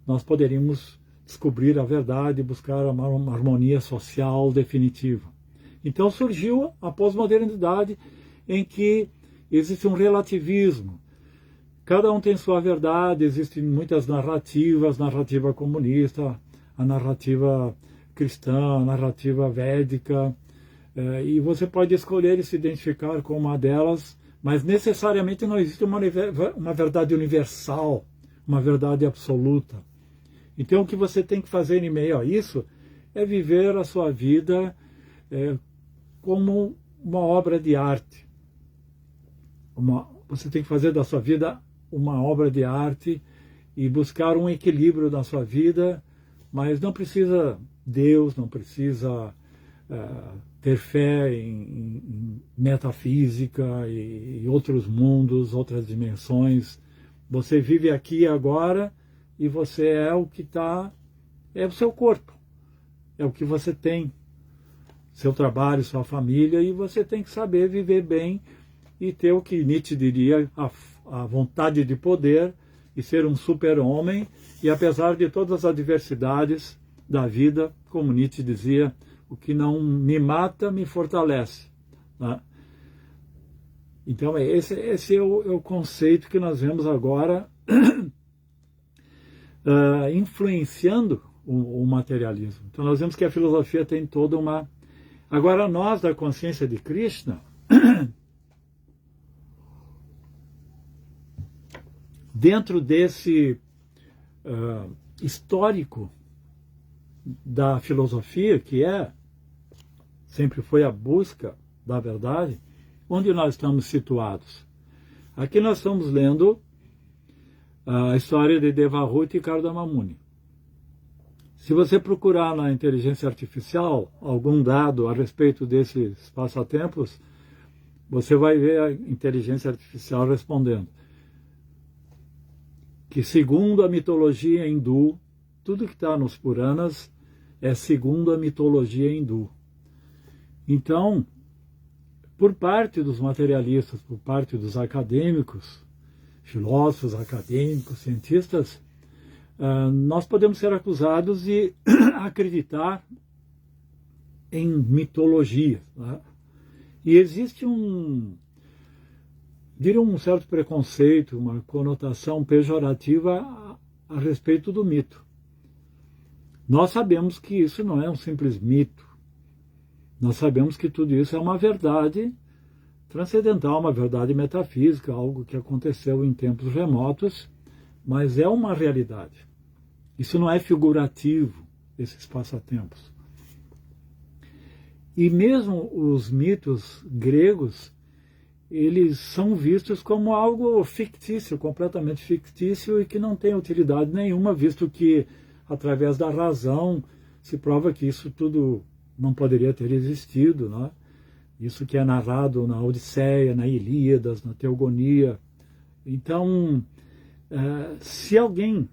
nós poderíamos descobrir a verdade e buscar uma harmonia social definitiva. Então surgiu a pós-modernidade, em que existe um relativismo. Cada um tem sua verdade, existem muitas narrativas, narrativa comunista, a narrativa cristã, a narrativa védica, e você pode escolher e se identificar com uma delas, mas necessariamente não existe uma verdade universal, uma verdade absoluta. Então o que você tem que fazer em meio a isso é viver a sua vida como uma obra de arte. Você tem que fazer da sua vida uma obra de arte e buscar um equilíbrio na sua vida, mas não precisa Deus, não precisa ter fé em metafísica e outros mundos, outras dimensões. Você vive aqui e agora e você é o que é o seu corpo, é o que você tem, seu trabalho, sua família, e você tem que saber viver bem e ter o que Nietzsche diria, a vontade de poder e ser um super-homem, e apesar de todas as adversidades da vida, como Nietzsche dizia, o que não me mata me fortalece, né? Então esse é o conceito que nós vemos agora influenciando o materialismo. Então nós vemos que a filosofia tem toda uma... Agora nós, da consciência de Krishna, dentro desse histórico da filosofia, que sempre foi a busca da verdade, onde nós estamos situados? Aqui nós estamos lendo a história de Devahuti e Kardamamuni. Se você procurar na inteligência artificial algum dado a respeito desses passatempos, você vai ver a inteligência artificial respondendo que, segundo a mitologia hindu, tudo que está nos Puranas é segundo a mitologia hindu. Então, por parte dos materialistas, por parte dos acadêmicos, filósofos, acadêmicos, cientistas, nós podemos ser acusados de acreditar em mitologia, né? E existe diria um certo preconceito, uma conotação pejorativa a respeito do mito. Nós sabemos que isso não é um simples mito. Nós sabemos que tudo isso é uma verdade transcendental, uma verdade metafísica, algo que aconteceu em tempos remotos, mas é uma realidade. Isso não é figurativo, esses passatempos. E mesmo os mitos gregos, eles são vistos como algo fictício, completamente fictício, e que não tem utilidade nenhuma, visto que, através da razão, se prova que isso tudo não poderia ter existido, né? Isso que é narrado na Odisseia, na Ilíadas, na Teogonia. Então, se alguém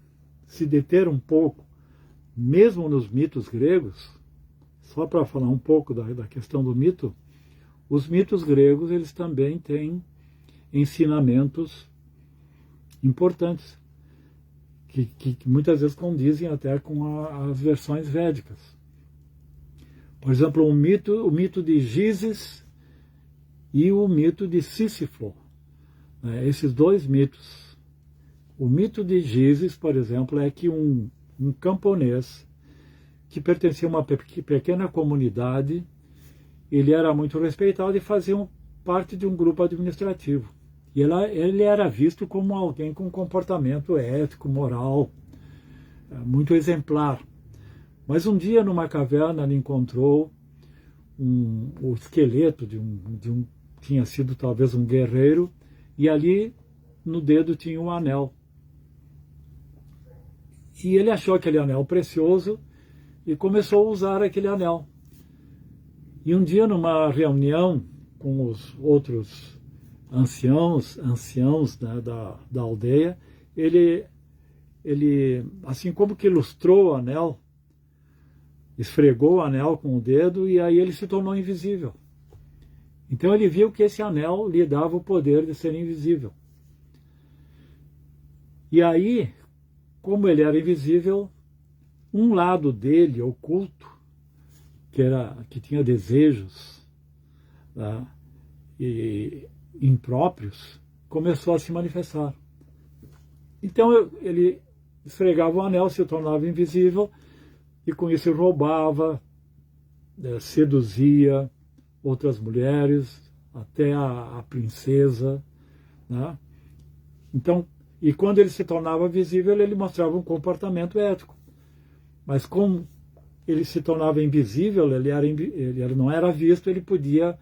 se deter um pouco, mesmo nos mitos gregos, só para falar um pouco da questão do mito, os mitos gregos, eles também têm ensinamentos importantes, que muitas vezes condizem até com as versões védicas. Por exemplo, o mito de Gizes e o mito de Sísifo. Esses dois mitos. O mito de Gizes, por exemplo, é que um camponês que pertencia a uma pequena comunidade, ele era muito respeitado e fazia parte de um grupo administrativo. E ele era visto como alguém com comportamento ético, moral. muito exemplar. Mas um dia, numa caverna, ele encontrou o esqueleto de um tinha sido talvez um guerreiro, e ali no dedo tinha um anel. E ele achou aquele anel precioso e começou a usar aquele anel. E um dia, numa reunião com os outros anciãos da aldeia, ele, assim como que lustrou o anel, esfregou o anel com o dedo, e aí ele se tornou invisível. Então ele viu que esse anel lhe dava o poder de ser invisível. E aí, como ele era invisível, um lado dele, oculto, que tinha desejos, tá, e impróprios, começou a se manifestar. Então ele esfregava o anel, se tornava invisível, e com isso roubava, seduzia outras mulheres, até a princesa, né? Então, e quando ele se tornava visível, ele mostrava um comportamento ético. Mas como ele se tornava invisível, ele não era visto, ele podia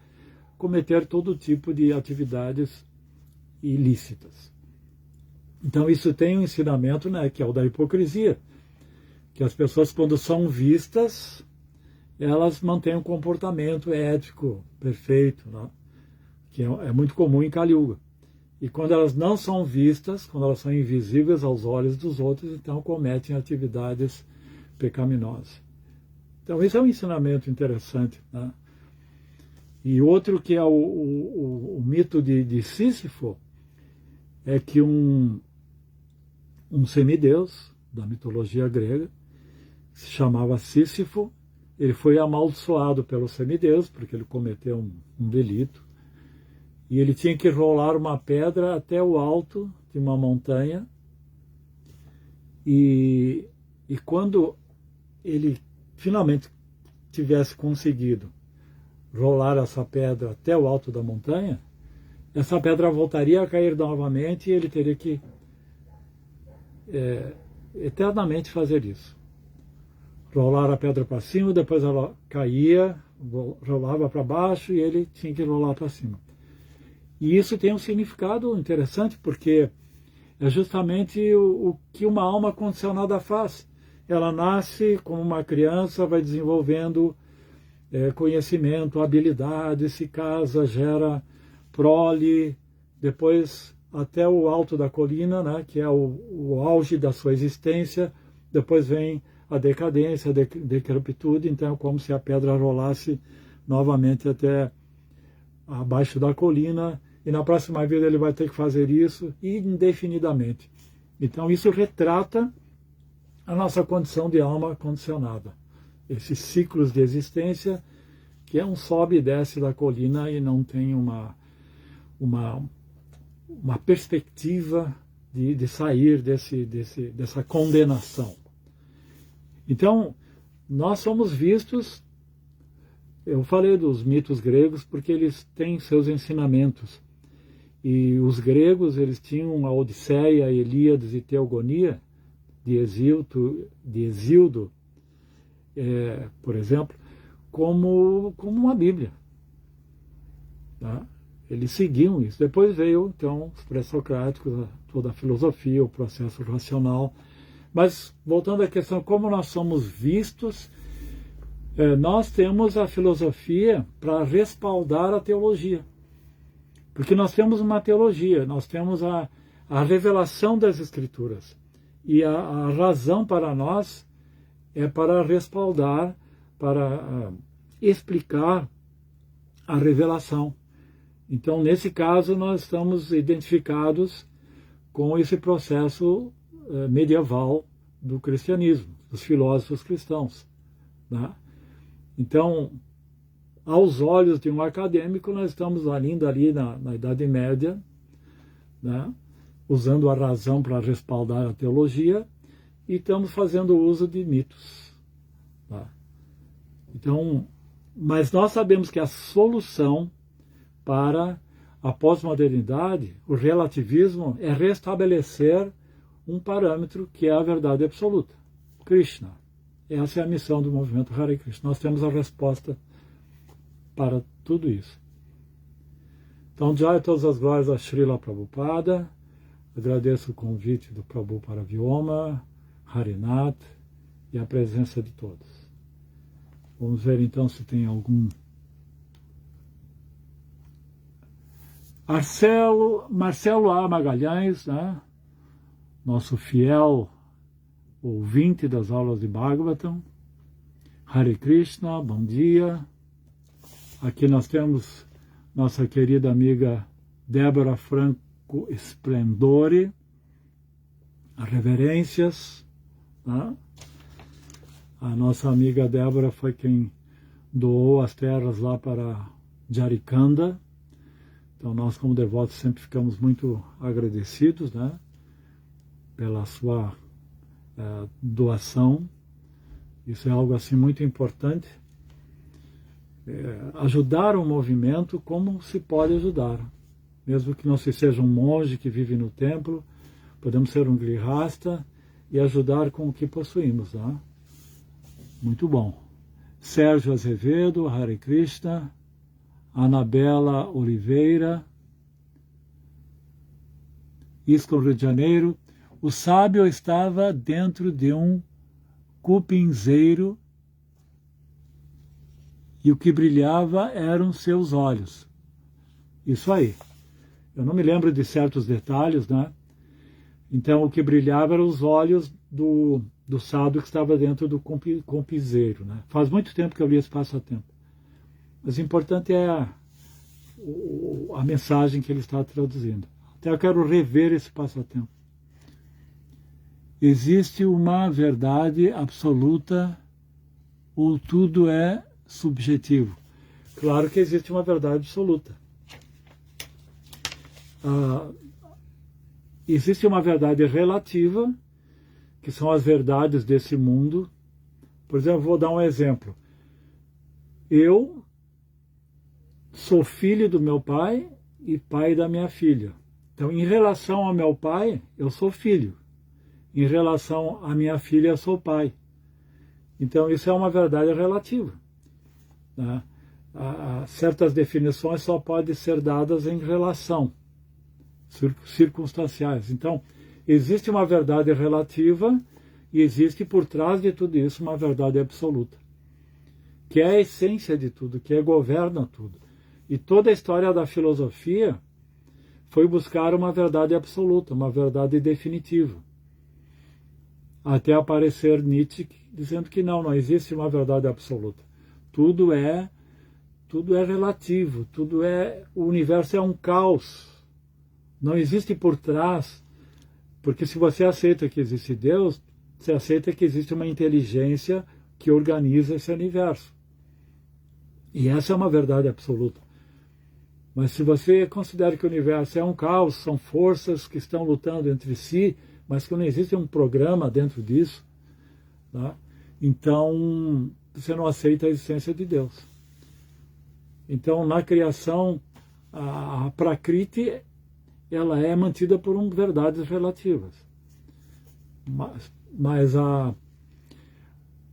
cometer todo tipo de atividades ilícitas. Então isso tem um ensinamento, né, que é o da hipocrisia, que as pessoas, quando são vistas, elas mantêm um comportamento ético perfeito, né, que é muito comum em Kali Yuga. E quando elas não são vistas, quando elas são invisíveis aos olhos dos outros, então cometem atividades pecaminosas. Então esse é um ensinamento interessante, né? E outro que é o mito de Sísifo, é que um semideus da mitologia grega, se chamava Sísifo, ele foi amaldiçoado pelo semideus, porque ele cometeu um delito, e ele tinha que rolar uma pedra até o alto de uma montanha, e quando ele finalmente tivesse conseguido rolar essa pedra até o alto da montanha, essa pedra voltaria a cair novamente e ele teria que eternamente fazer isso. Rolar a pedra para cima, depois ela caía, rolava para baixo e ele tinha que rolar para cima. E isso tem um significado interessante, porque é justamente o que uma alma condicionada faz. Ela nasce como uma criança, vai desenvolvendo conhecimento, habilidade, se casa, gera prole, depois até o alto da colina, né, que é o auge da sua existência, depois vem a decadência, a decrepitude, então é como se a pedra rolasse novamente até abaixo da colina, e na próxima vida ele vai ter que fazer isso indefinidamente. Então isso retrata a nossa condição de alma condicionada. Esses ciclos de existência, que é um sobe e desce da colina e não tem uma perspectiva de sair dessa condenação. Então, nós somos vistos, eu falei dos mitos gregos porque eles têm seus ensinamentos. E os gregos, eles tinham a Odisseia, Ilíades e Teogonia, de Hesíodo, por exemplo, como uma Bíblia. Tá? Eles seguiam isso. Depois veio, então, os pré-socráticos, toda a filosofia, o processo racional. Mas, voltando à questão, como nós somos vistos, nós temos a filosofia para respaldar a teologia. Porque nós temos uma teologia, nós temos a revelação das Escrituras. E a razão para nós é para respaldar, para explicar a revelação. Então, nesse caso, nós estamos identificados com esse processo medieval do cristianismo, dos filósofos cristãos. Né? Então, aos olhos de um acadêmico, nós estamos ainda ali na Idade Média, né? Usando a razão para respaldar a teologia, e estamos fazendo uso de mitos. Tá? Então, mas nós sabemos que a solução para a pós-modernidade, o relativismo, é restabelecer um parâmetro que é a verdade absoluta. Krishna. Essa é a missão do movimento Hare Krishna. Nós temos a resposta para tudo isso. Então, já todas as glórias a Srila Prabhupada. Agradeço o convite do Prabhu para Vyoma, Harinath e a presença de todos. Vamos ver então se tem algum... Marcelo A. Magalhães, né? Nosso fiel ouvinte das aulas de Bhagavatam. Hare Krishna, bom dia. Aqui nós temos nossa querida amiga Débora Franco Splendore, reverências, né? A nossa amiga Débora foi quem doou as terras lá para Jarikanda. Então nós, como devotos, sempre ficamos muito agradecidos, né, pela sua doação. Isso é algo assim muito importante. Ajudar o movimento como se pode ajudar. Mesmo que não se seja um monge que vive no templo, podemos ser um grihasta e ajudar com o que possuímos, né? Muito bom. Sérgio Azevedo, Hare Krishna. Anabela Oliveira, ISKCON Rio de Janeiro. O sábio estava dentro de um cupinzeiro e o que brilhava eram seus olhos. Isso aí. Eu não me lembro de certos detalhes, né? Então, o que brilhava eram os olhos do sábio que estava dentro do cupinzeiro, né? Faz muito tempo que eu li esse passatempo. Mas o importante é a mensagem que ele está traduzindo. Até eu quero rever esse passatempo. Existe uma verdade absoluta ou tudo é subjetivo? Claro que existe uma verdade absoluta. Existe uma verdade relativa, que são as verdades desse mundo. Por exemplo, vou dar um exemplo. Eu sou filho do meu pai e pai da minha filha. Então, em relação ao meu pai, eu sou filho. Em relação à minha filha, eu sou pai. Então, isso é uma verdade relativa, né? Certas definições só podem ser dadas em relação, circunstanciais. Então, existe uma verdade relativa e existe por trás de tudo isso uma verdade absoluta, que é a essência de tudo, que governa tudo. E toda a história da filosofia foi buscar uma verdade absoluta, uma verdade definitiva. Até aparecer Nietzsche dizendo que não existe uma verdade absoluta. Tudo é relativo, o universo é um caos. Não existe por trás, porque se você aceita que existe Deus, você aceita que existe uma inteligência que organiza esse universo. E essa é uma verdade absoluta. Mas se você considera que o universo é um caos, são forças que estão lutando entre si, mas que não existe um programa dentro disso, tá? Então você não aceita a existência de Deus. Então, na criação, a Prakriti, ela é mantida por verdades relativas. Mas a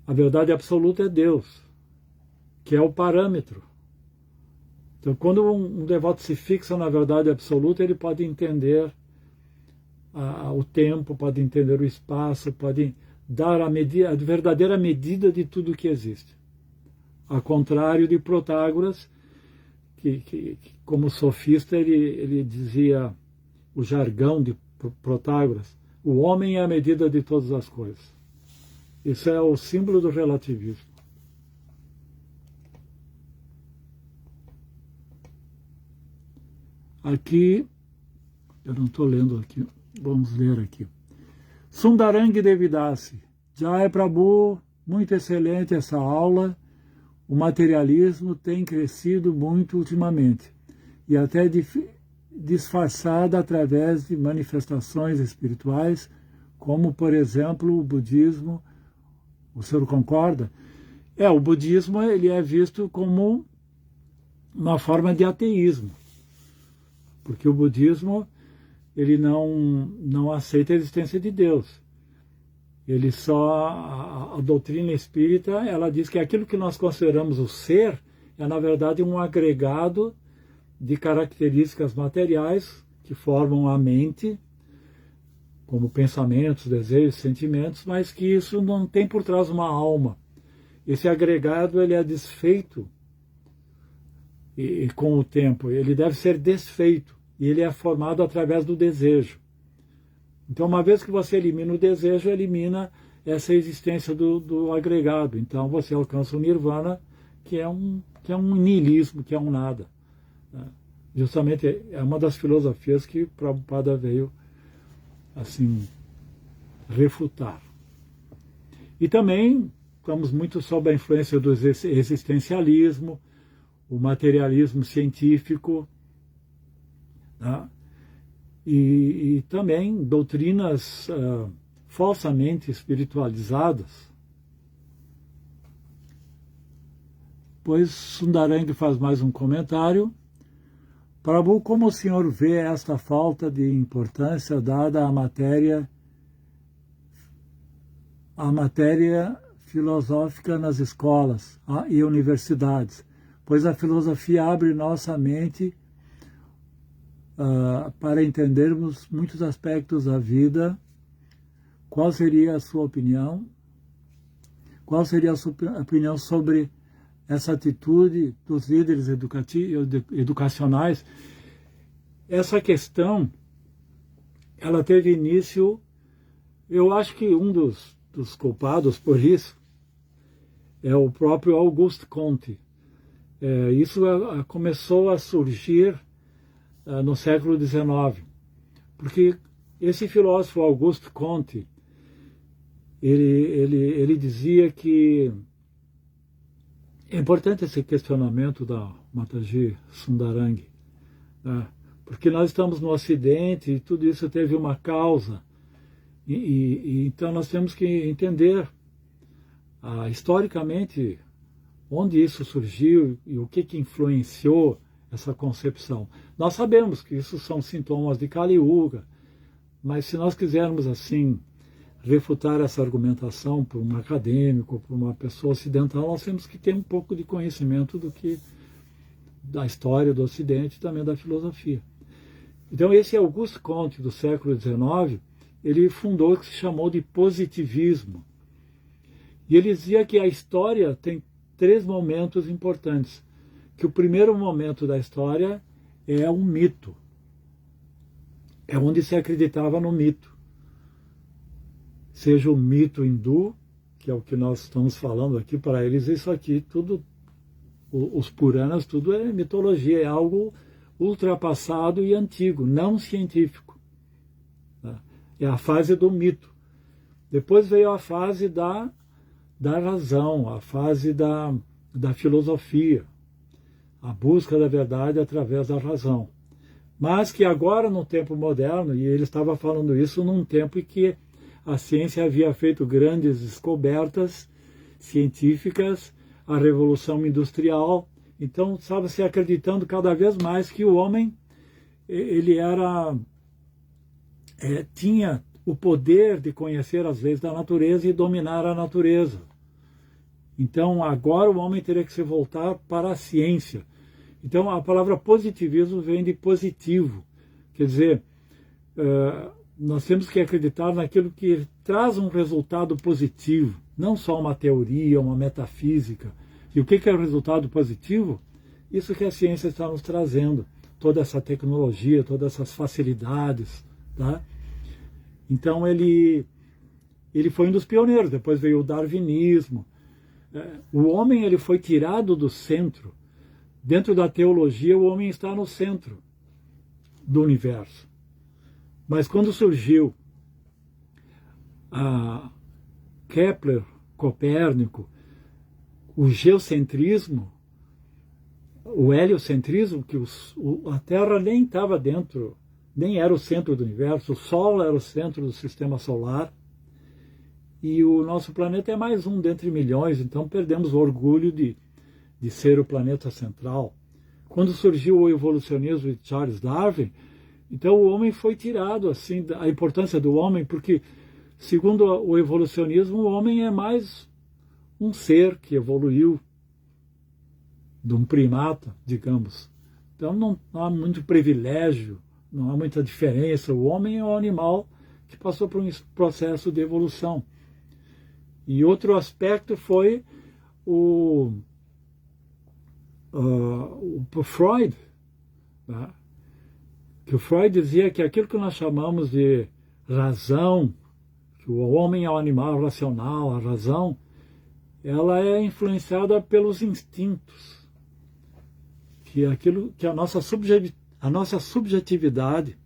verdade absoluta é Deus, que é o parâmetro. Então, quando um devoto se fixa na verdade absoluta, ele pode entender o tempo, pode entender o espaço, pode dar a verdadeira medida de tudo que existe. Ao contrário de Protágoras, que como sofista, ele dizia o jargão de Protágoras: o homem é a medida de todas as coisas. Isso é o símbolo do relativismo. Aqui, eu não estou lendo aqui, vamos ler aqui. Sundarang Devidasi, Jai Prabhu, muito excelente essa aula. O materialismo tem crescido muito ultimamente e até disfarçada através de manifestações espirituais, como, por exemplo, o budismo. O senhor concorda? O budismo ele é visto como uma forma de ateísmo, porque o budismo ele não aceita a existência de Deus. Ele só a doutrina espírita, ela diz que aquilo que nós consideramos o ser é na verdade um agregado de características materiais que formam a mente, como pensamentos, desejos, sentimentos, mas que isso não tem por trás uma alma. Esse agregado ele é desfeito e com o tempo, ele deve ser desfeito, e ele é formado através do desejo. Então, uma vez que você elimina o desejo, elimina essa existência do agregado. Então, você alcança o nirvana, que é um niilismo, que é um nada. Justamente é uma das filosofias que Prabhupada veio assim refutar. E também estamos muito sob a influência do existencialismo, o materialismo científico, tá? E também doutrinas falsamente espiritualizadas. Pois Sundaranga faz mais um comentário. Prabhu, como o senhor vê esta falta de importância dada à matéria filosófica nas escolas e universidades? Pois a filosofia abre nossa mente para entendermos muitos aspectos da vida. Qual seria a sua opinião? Qual seria a sua opinião sobre essa atitude dos líderes educacionais? Essa questão, ela teve início, eu acho que um dos culpados por isso é o próprio Auguste Comte. Isso começou a surgir no século XIX, porque esse filósofo Auguste Comte, ele dizia que é importante esse questionamento da Mataji Sundarangi, né? Porque nós estamos no Ocidente e tudo isso teve uma causa, e então nós temos que entender historicamente onde isso surgiu e o que influenciou essa concepção. Nós sabemos que isso são sintomas de Kali Yuga, mas se nós quisermos assim refutar essa argumentação por um acadêmico, por uma pessoa ocidental, nós temos que ter um pouco de conhecimento da história do Ocidente e também da filosofia. Então esse Auguste Comte do século XIX, ele fundou o que se chamou de positivismo. E ele dizia que a história tem 3 momentos importantes. Que o primeiro momento da história é um mito. É onde se acreditava no mito. Seja o mito hindu, que é o que nós estamos falando aqui, para eles isso aqui, tudo, os Puranas, tudo é mitologia, é algo ultrapassado e antigo, não científico. É a fase do mito. Depois veio a fase da razão, a fase da filosofia, a busca da verdade através da razão. Mas que agora, no tempo moderno, e ele estava falando isso num tempo em que a ciência havia feito grandes descobertas científicas, a revolução industrial, então estava se acreditando cada vez mais que o homem ele tinha o poder de conhecer as leis da natureza e dominar a natureza. Então agora o homem teria que se voltar para a ciência. Então a palavra positivismo vem de positivo, quer dizer, nós temos que acreditar naquilo que traz um resultado positivo, não só uma teoria, uma metafísica. E o que é o resultado positivo? Isso que a ciência está nos trazendo, toda essa tecnologia, todas essas facilidades, tá? Então ele foi um dos pioneiros, depois veio o darwinismo. O homem ele foi tirado do centro. Dentro da teologia, o homem está no centro do universo. Mas quando surgiu Kepler, Copérnico, o geocentrismo, o heliocentrismo, que a Terra nem estava dentro, nem era o centro do universo, o Sol era o centro do sistema solar, e o nosso planeta é mais um dentre milhões, então perdemos o orgulho de ser o planeta central. Quando surgiu o evolucionismo de Charles Darwin, então o homem foi tirado, assim, a importância do homem, porque segundo o evolucionismo, o homem é mais um ser que evoluiu de um primata, digamos. Então não há muito privilégio, não há muita diferença. O homem é um animal que passou por um processo de evolução. E outro aspecto foi o Freud, né? Que o Freud dizia que aquilo que nós chamamos de razão, que o homem é um animal racional, a razão, ela é influenciada pelos instintos, que a nossa subjetividade,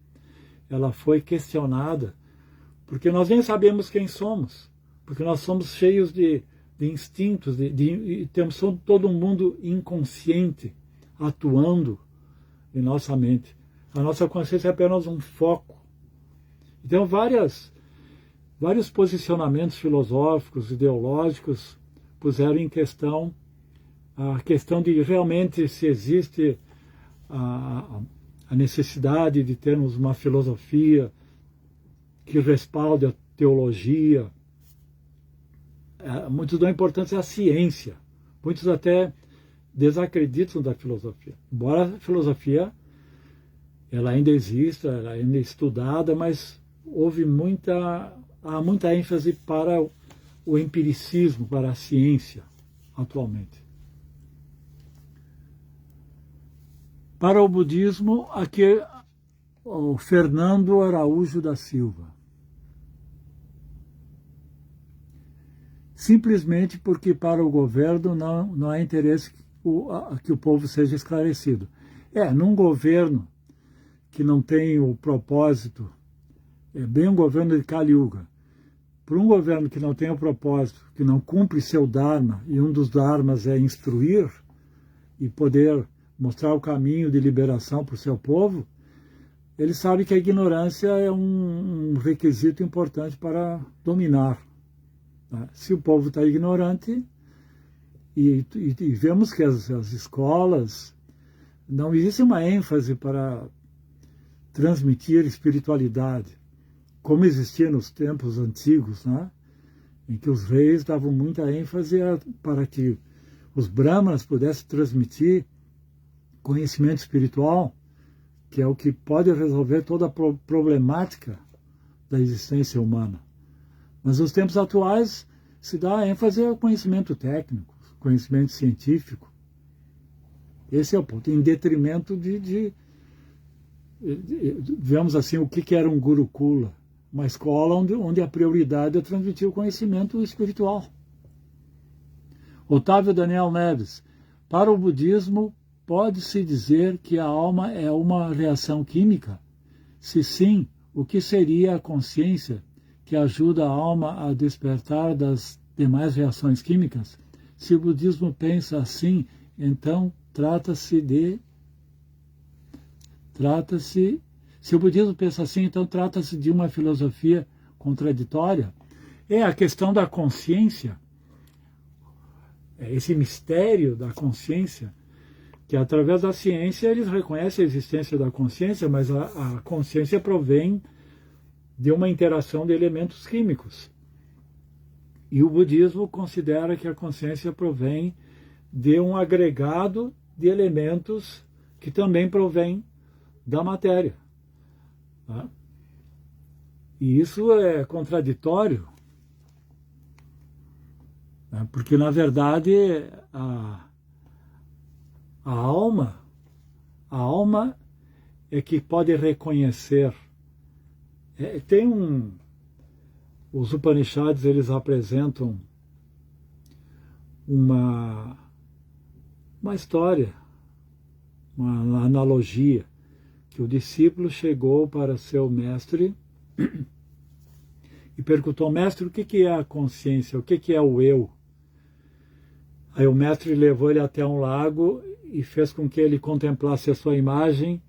ela foi questionada, porque nós nem sabemos quem somos, porque nós somos cheios de instintos, e temos todo um mundo inconsciente atuando em nossa mente. A nossa consciência é apenas um foco. Então, vários posicionamentos filosóficos, ideológicos, puseram em questão a questão de realmente se existe a necessidade de termos uma filosofia que respalde a teologia. Muitos dão importância à ciência. Muitos até desacreditam da filosofia. Embora a filosofia ela ainda exista, ela ainda é estudada, mas há muita ênfase para o empiricismo, para a ciência, atualmente. Para o budismo, aqui o Fernando Araújo da Silva. Simplesmente porque para o governo não há interesse que o povo seja esclarecido. Num governo que não tem o propósito, é bem um governo de Kali Yuga. Para um governo que não tem o propósito, que não cumpre seu dharma, e um dos dharmas é instruir e poder mostrar o caminho de liberação para o seu povo, ele sabe que a ignorância é um requisito importante para dominar. Se o povo está ignorante, e vemos que as escolas, não existe uma ênfase para transmitir espiritualidade, como existia nos tempos antigos, né? Em que os reis davam muita ênfase para que os brahmanas pudessem transmitir conhecimento espiritual, que é o que pode resolver toda a problemática da existência humana. Mas nos tempos atuais se dá ênfase ao conhecimento técnico, conhecimento científico. Esse é o ponto, em detrimento vemos assim, o que era um Gurukula, uma escola onde a prioridade é transmitir o conhecimento espiritual. Otávio Daniel Neves, para o budismo, pode-se dizer que a alma é uma reação química? Se sim, o que seria a consciência que ajuda a alma a despertar das demais reações químicas? Se o budismo pensa assim, então se o budismo pensa assim, então trata-se de uma filosofia contraditória. É a questão da consciência, esse mistério da consciência, que através da ciência eles reconhecem a existência da consciência, mas a consciência provém de uma interação de elementos químicos. E o budismo considera que a consciência provém de um agregado de elementos que também provém da matéria. Tá? E isso é contraditório, né? Porque, na verdade, a alma é que pode reconhecer. Os Upanishads, eles apresentam uma história, uma analogia, que o discípulo chegou para seu mestre e perguntou: mestre, o que é a consciência? O que é o eu? Aí o mestre levou ele até um lago e fez com que ele contemplasse a sua imagem,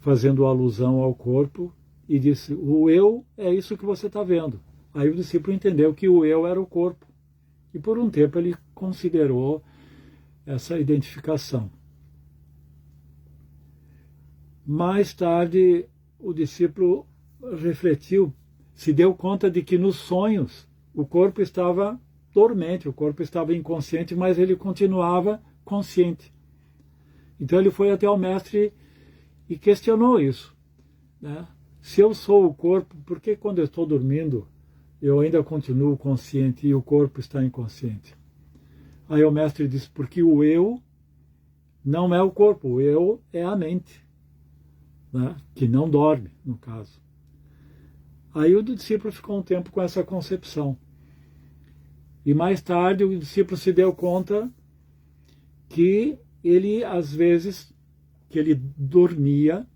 fazendo alusão ao corpo, e disse: o eu é isso que você está vendo. Aí o discípulo entendeu que o eu era o corpo. E por um tempo ele considerou essa identificação. Mais tarde, o discípulo refletiu: se deu conta de que nos sonhos o corpo estava dormente, o corpo estava inconsciente, mas ele continuava consciente. Então ele foi até o mestre e questionou isso, né? Se eu sou o corpo, por que quando eu estou dormindo eu ainda continuo consciente e o corpo está inconsciente? Aí o mestre disse, porque o eu não é o corpo, o eu é a mente, né? Que não dorme, no caso. Aí o discípulo ficou um tempo com essa concepção. E mais tarde o discípulo se deu conta que ele, às vezes, que ele dormia,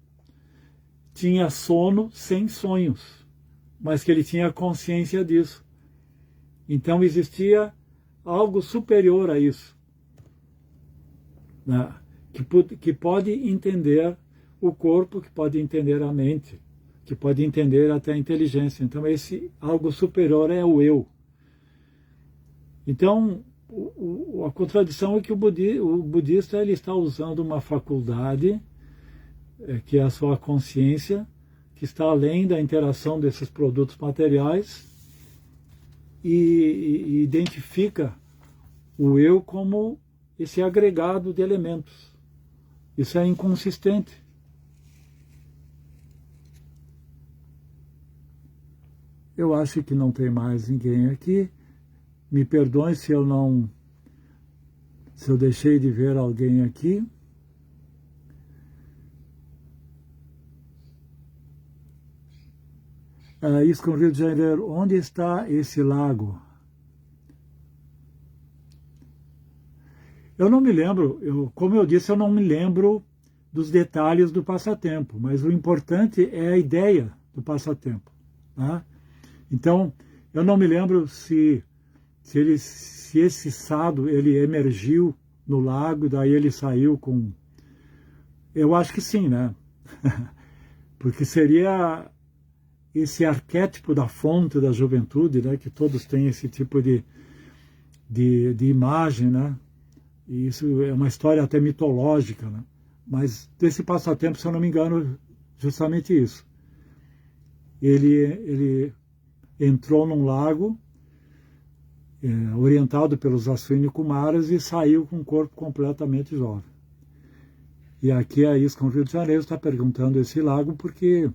tinha sono sem sonhos, mas que ele tinha consciência disso. Então existia algo superior a isso, né? Que pode entender o corpo, que pode entender a mente, que pode entender até a inteligência. Então esse algo superior é o eu. Então a contradição é que o budista ele está usando uma faculdade, que é a sua consciência, que está além da interação desses produtos materiais, e identifica o eu como esse agregado de elementos. Isso é inconsistente. Eu acho que não tem mais ninguém aqui. Me perdoe se eu deixei de ver alguém aqui. Isso com o Rio de Janeiro. Onde está esse lago? Eu não me lembro, como eu disse, eu não me lembro dos detalhes do passatempo, mas o importante é a ideia do passatempo, tá? Então, eu não me lembro se esse sado ele emergiu no lago, daí ele saiu com... Eu acho que sim, né? Porque seria esse arquétipo da fonte da juventude, né? Que todos têm esse tipo de imagem, né? E isso é uma história até mitológica, né? Mas desse passatempo, se eu não me engano, justamente isso. Ele entrou num lago, orientado pelos Ashwini Kumaras, e saiu com o corpo completamente jovem. E aqui a ISKCON Rio de Janeiro está perguntando esse lago porque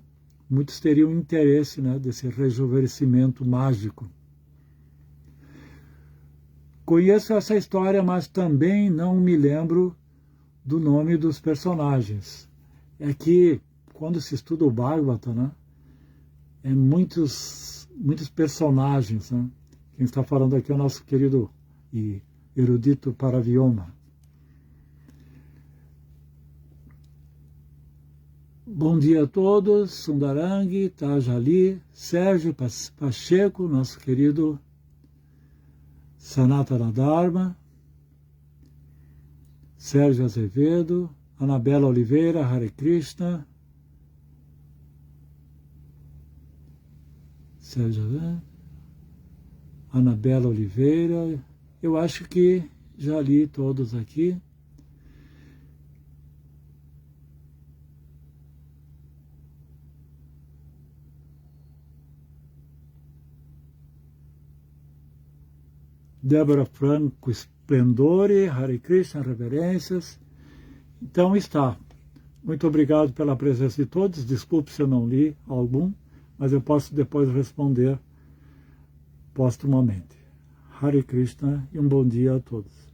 muitos teriam interesse, né, desse rejuvenescimento mágico. Conheço essa história, mas também não me lembro do nome dos personagens. É que, quando se estuda o Bhagavata, né, é muitos personagens, né? Quem está falando aqui é o nosso querido e erudito Paravyoma. Bom dia a todos, Sundarang, Tajali, Sérgio Pacheco, nosso querido Sanatana Dharma, Sérgio Azevedo, Anabela Oliveira, Hare Krishna, Sérgio Azevedo, Anabela Oliveira, eu acho que já li todos aqui. Débora Franco Splendore, Hare Krishna, reverências. Então está. Muito obrigado pela presença de todos. Desculpe se eu não li algum, mas eu posso depois responder postumamente. Hare Krishna e um bom dia a todos.